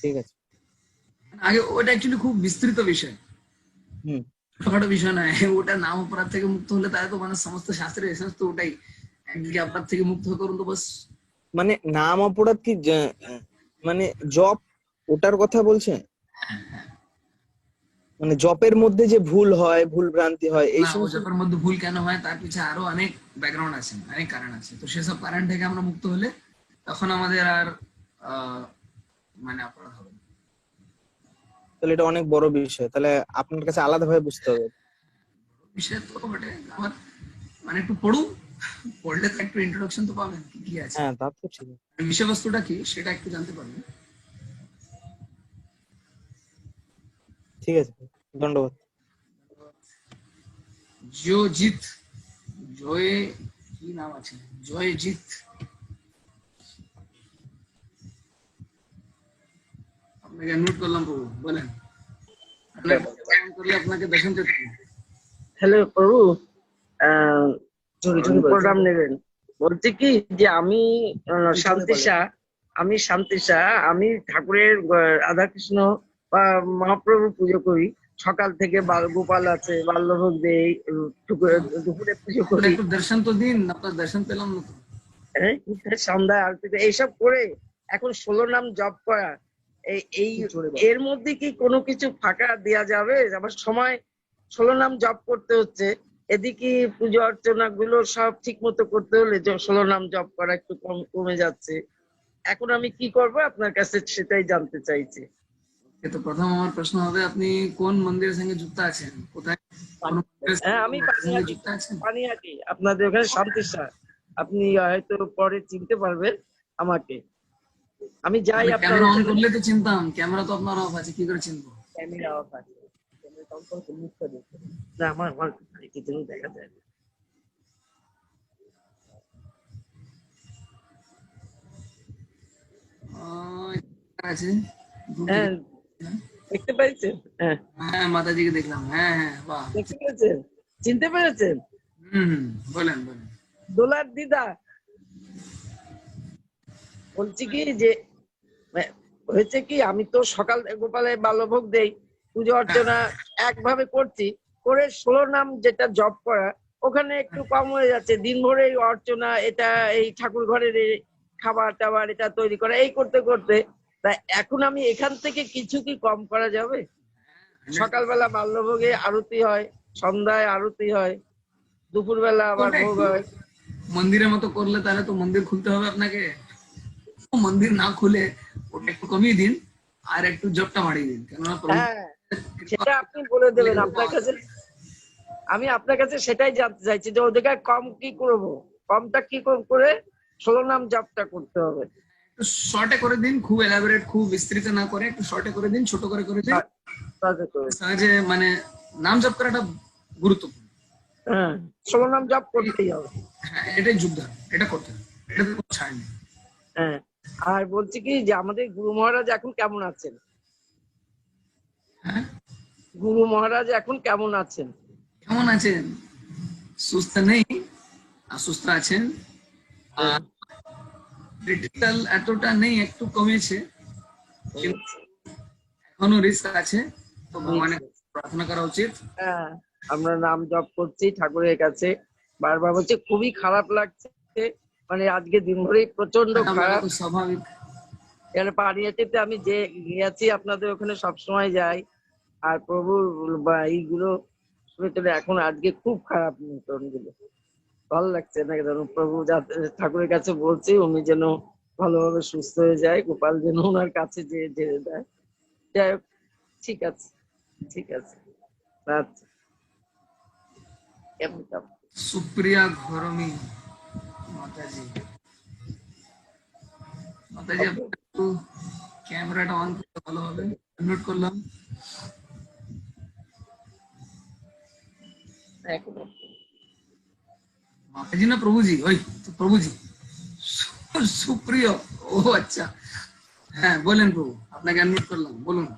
ঠিক আছে। আগে ওটা অ্যাকচুয়ালি খুব বিস্তৃত বিষয়, হুম, ছোটখাটো বিষয় নয়। ওটা নাম অপরাধ থেকে মুক্ত হলে তাহলে তো মানে সমস্ত শাস্ত্রের এসেন্স তো ওটাই, একদিকে অপরাধ থেকে মুক্ত করুন তো বাস। মানে নাম অপরাধ কি মানে জপ, ওটার কথা বলছেন? মানে জপের মধ্যে যে ভুল হয়, ভুল ভ্রান্তি হয়, এই না, ও সমস্ত। জপের মধ্যে ভুল কেন হয় তার পিছনে আরো অনেক ব্যাকগ্রাউন্ড আছে, অনেক কারণ আছে। তো সেসব কারণ থেকে আমরা মুক্ত হলে তখন আমাদের আর মানে অপরাধ হবে না। তাহলে এটা অনেক বড় বিষয়, তাহলে আপনার কাছে আলাদাভাবে বুঝতে হবে। বিষয় তো বটে, আমার মানে একটু পড়ুন, পড়লে তো একটু ইন্ট্রোডাকশন তো পাবেন কি কি আছে, হ্যাঁ, তা তো ঠিক আছে। বিষয়বস্তুটা কি সেটা একটু জানতে পারবেন। ঠিক আছে, ধন্যবাদ। জয়জিৎ, জয় কি নাম আছে, জয়জিৎ, আপনাকে নোট করলাম প্রভু, বলেন। করলে আপনাকে দর্শন পেতে হবে। হ্যালো প্রভু, প্রোগ্রাম নেবেন। বলছি কি যে আমি শান্তিশা, আমি ঠাকুরের রাধাকৃষ্ণ বা মহাপ্রভু পুজো করি। সকাল থেকে গোপাল আছে, বাল্যভোগ দেই, দুপুরে পুজো করি, একটু দর্শন তো দিন, আপনার দর্শন পেলাম না তো। সন্ধ্যায় আরতি এইসব করে এখন 16 নাম জপ করা, এই এর মধ্যে কি কোনো কিছু ফাঁকা দেয়া যাবে? আমার সময় 16 নাম জপ করতে হচ্ছে, এদিকে পুজো অর্চনা গুলো সব ঠিক মতো করতে হলে 16 নাম জপ করা একটু কমে যাচ্ছে। এখন আমি কি করব আপনার কাছে সেটাই জানতে চাইছি। তো প্রথম আমার প্রশ্ন হবে, আপনি কোন মন্দিরের সঙ্গে যুক্ত আছেন, কোথায়? হ্যাঁ, আমি যুক্ত আছেন? পানিহাটি, আপনাদের ওখানে শান্তিশা। আপনি হয়তো পরে চিনতে পারবেন আমাকে। আমি যাই আপনার ক্যামেরা অন করলে তো চিনতাম, ক্যামেরা তো আপনার অফ আছে, কি করে চিনবো? ক্যামেরা অফ আছে, না আমার কিছু দেখা যায় না। আছে হ্যাঁ, দেখতে পাইছেন? হ্যাঁ হ্যাঁ, মাতাজিকে দেখলাম। হ্যাঁ হ্যাঁ, বাহ, দেখতে পেরেছেন, চিনতে পেরেছেন? বলেন বলেন। দোলার দিদা, বলছি কি যে হয়েছে কি, আমি তো সকাল গোপালে বাল্যভোগ দেই, পুজো অর্চনা একভাবে করছি, করে 16 নাম যেটা জপ করা ওখানে একটু কম হয়ে যাচ্ছে। দিন ভরে এই অর্চনা, এটা এই ঠাকুর ঘরের খাবার টাবার এটা তৈরি করা, এই করতে করতে, তাই এখন আমি এখান থেকে কিছু কি কম করা যাবে? সকালবেলা বাল্যভোগে আরতি হয়, সন্ধ্যায় আরতি হয়, দুপুরবেলা আবার ভোগ হয়। মন্দিরের মতো করলে তাহলে তো মন্দির খুলতে হবে আপনাকে। মন্দির না খুলে ওটা একটু কমিয়ে দিন আর একটু জপটা বাড়িয়ে দিন, কেননা হ্যাঁ, সেটা আপনি বলে দেবেন। আপনার কাছে আমি আপনার কাছে সেটাই জানতে চাইছি যে ওদিকে কম কি করব, কমটা কি করে 16 নাম জপটা করতে হবে। একটু শর্টে করে দিন, খুব এলাবোরেট খুব বিস্তৃত না করে একটু শর্টে করে দিন, ছোট করে করে দিন। তাতে করে। সহজে মানে নাম জপ করাটা গুরুত্বপূর্ণ। হ্যাঁ, 16 নাম জপ করতেই হবে। হ্যাঁ, এটাই যোগদান, এটা করতে হবে, এটাতে কোনো ছাড় নেই। হ্যাঁ, আর বলছি কি যে আমাদের গুরু মহারাজ এখন কেমন আছেন? হ্যাঁ, গুরু মহারাজ এখন কেমন আছেন? কেমন আছেন? সুস্থ নেই, অসুস্থ আছেন। আর ক্রিটিক্যাল এতটা নেই, একটু কমেছে, কিন্তু এখনো রিস্ক আছে। তো ভগবানের কাছে প্রার্থনা করা উচিত। হ্যাঁ, আমরা নাম জপ করছি ঠাকুরের কাছে, বারবার বলছি খুবই খারাপ লাগছে, মানে আজকে দিনভরেই প্রচন্ড খারাপ। তো স্বাভাবিক। এখানে পানিয়াটিতে আমি যে গিয়েছি আপনাদের ওখানে সবসময় যাই, আর প্রভুর এইগুলো শুনে চলে এখন আজকে খুব খারাপ নতুন গুলো, ভালো লাগছে না কেন। প্রভু ঠাকুরের কাছে বলছি উনি যেন ভালোভাবে সুস্থ হয়ে যায়, গোপাল যেন ওনার কাছে যে জেনে দেয়। যাই হোক, ঠিক আছে, ঠিক আছে, আচ্ছা। কেমন কেমন সুপ্রিয়া ঘরমি মাতাজি, মাতাজি আপনি একটু ক্যামেরাটা অন করতে ভালো হবে। নোট করলাম। এখন মাতাজি না প্রভুজি? ওই তো প্রভুজি। সুপ্রিয়, ও আচ্ছা, হ্যাঁ বলেন প্রভু, আপনাকে নোট করলাম, বলুন।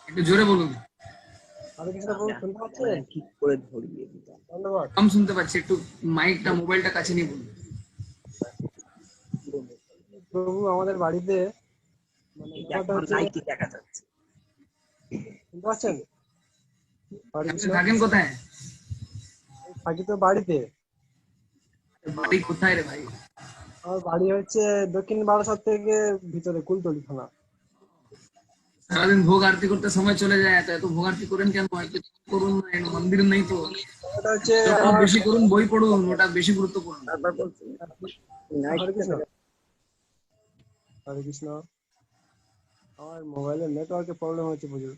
একটু জোরে বলুন। ঠিক করে ধরিয়ে দিতাম। কম শুনতে পাচ্ছি, একটু মাইকটা মোবাইলটা কাছে নিয়ে বলুন। প্রভু আমাদের বাড়িতে মানে ব্যাপারটা হচ্ছে, দেখা যাচ্ছে। শুনতে পাচ্ছেন? হরে আপনি কৃষ্ণ। থাকেন কোথায়? থাকি তো বাড়িতে। বাড়ি কোথায় রে ভাই? আমার বাড়ি হচ্ছে দক্ষিণ বারাসাত থেকে ভিতরে কুলতলি থানা। সারাদিন ভোগ আরতি করতে সময় চলে যায়, এত এত ভোগ আরতি করেন কেন? একটু করুন না, এর মন্দির নেই তো। ওটা হচ্ছে যত বেশি করুন, বই পড়ুন, ওটা বেশি গুরুত্বপূর্ণ। তারপর বলছি হরে কৃষ্ণ। হরে কৃষ্ণ। আমার মোবাইলের নেটওয়ার্কের প্রবলেম হচ্ছে প্রচুর।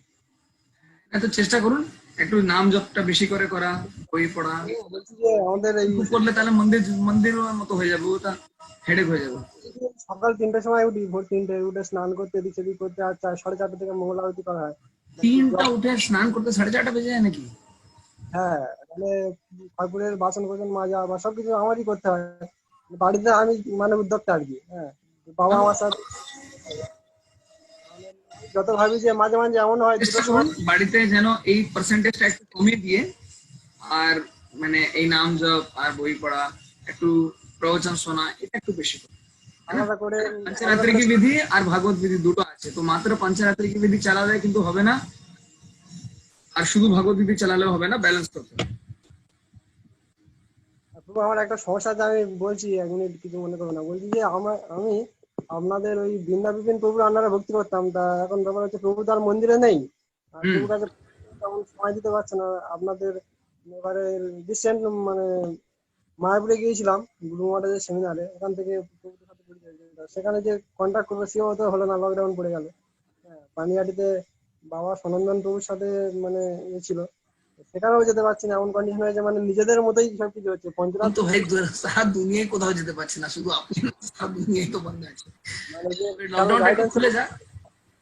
এত চেষ্টা করুন একটু নাম জপটা বেশি করে করা, বই পড়া। বলছি যে আমাদের এই খুব করলে তাহলে মন্দির মন্দিরের মতো হয়ে যাবে, ওটা হেডেক হয়ে যাবে। সকাল 3টার সময় উঠি, ভোর 3টায় উঠে স্নান করতে, এদিক সেদিক করতে, আর 4:30 থেকে মঙ্গল আরতি করা হয়। 3টা উঠে স্নান করতে 4:30 বেজে যায় নাকি? হ্যাঁ, মানে ঠাকুরের বাসন কোসন মাজা বা সবকিছু আমারই করতে হয়। বাড়িতে আমি মানে উদ্যোক্তা আর কি। হ্যাঁ, বাবা আমার সাথে যত ভাবি যে মাঝে মাঝে এমন হয় চেষ্টা 2টার করুন সময়। বাড়িতে যেন এই পার্সেন্টেজটা একটু কমিয়ে দিয়ে, আর মানে এই নাম জপ আর বই পড়া, একটু প্রবচন শোনা, এটা একটু বেশি করুন। আলাদা করে पंचरात्रि की विधि और भागवत विधि দুটো আছে, তো মাত্র पंचरात्रि की विधि চালালে কিন্তু হবে না, আর শুধু ভাগবত বিধি চালালেও হবে না, ব্যালেন্স করতে হবে। প্রভু আমার একটা সমস্যা আছে, আমি বলছি, 1 মিনিট কিছু মনে করবো না। বলছি যে আমি আপনাদের ওই বৃন্দা বিপিন প্রভুর আন্ডারে ভক্তি করতাম, তা এখন ব্যাপার হচ্ছে প্রভু তার মন্দিরে নেই, আর হুম। প্রভুর কাছে তেমন সময় দিতে পারছে না। আপনাদের এবারে রিসেন্ট মানে মায়াপুরে গিয়েছিলাম গুরু মহারাজের সেমিনারে, ওখান থেকে প্রভুর সাথে পরিচয় হয়েছিল। সেখানে যে কন্ট্যাক্ট করবো সেও তো হলো না, লকডাউন পড়ে গেল। হ্যাঁ, পানিহাটিতে বাবা সনন্দন প্রভুর সাথে মানে ইয়ে ছিল, সেখানেও যেতে পারছি না। এমন কন্ডিশন হয়েছে মানে নিজেদের মতোই সবকিছু হচ্ছে। এখন পঞ্চরাত তো ভাই সারা দুনিয়ায় কোথাও যেতে পারছে না, শুধু আপনি না, সারা দুনিয়ায় তো বন্ধ আছে। মানে যে লকডাউনটা একটু গাইডেন্স, খুলে যাক,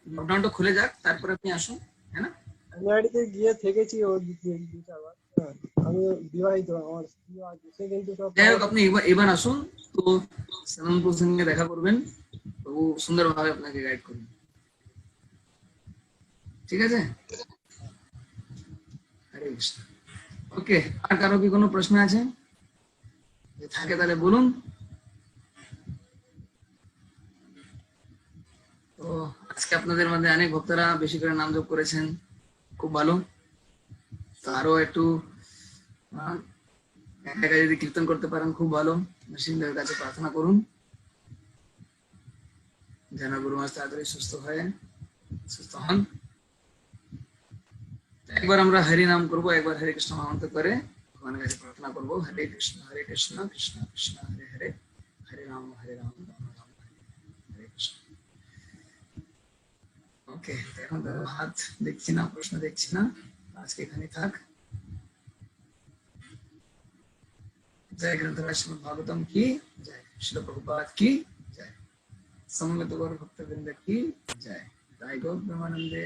লকডাউনটা খুলে যাক, তারপরে আপনি আসুন, হ্যাঁ না? পানিহাটিতে গিয়ে থেকেছি ও 2-4 বার। হ্যাঁ, আমি বিবাহিত, আমার স্ত্রী আছে, সে কিন্তু সব যাই হোক, আপনি এবার এবার আসুন, তো সনন্দপুর সঙ্গে দেখা করবেন, তো ও সুন্দরভাবে আপনাকে গাইড করবেন, ঠিক আছে? হরে কৃষ্ণ। ওকে, আর কারো কি কোনো প্রশ্ন আছে? যদি থাকে তাহলে বলুন। তো আজকে আপনাদের মধ্যে অনেক ভক্তরা বেশি করে নাম জপ করেছেন, খুব ভালো। তো আরো একটু একা একা যদি কীর্তন করতে পারেন খুব ভালো। নৃসিংহের কাছে প্রার্থনা করুন যেন গুরু মহারাজ তাড়াতাড়ি সুস্থ হন। একবার আমরা হরি নাম করবো, একবার হরে কৃষ্ণ মহামন্ত্র করে ভগবানের কাছে প্রার্থনা করবো। হরে কৃষ্ণ কৃষ্ণ কৃষ্ণ হরে হরে, হরে রাম রাম রাম হরে হরে কৃষ্ণ। ওকে, এখন তো হাত দেখছি না, প্রশ্ন দেখছি না, আজকে এখানে থাক। जय ग्रंथराज श्रीमद् भागवतम की जय, श्रील प्रभुपाद की जय, समवेत गौर भक्तवृंद की जय, जय गौर ब्रह्मानंदे।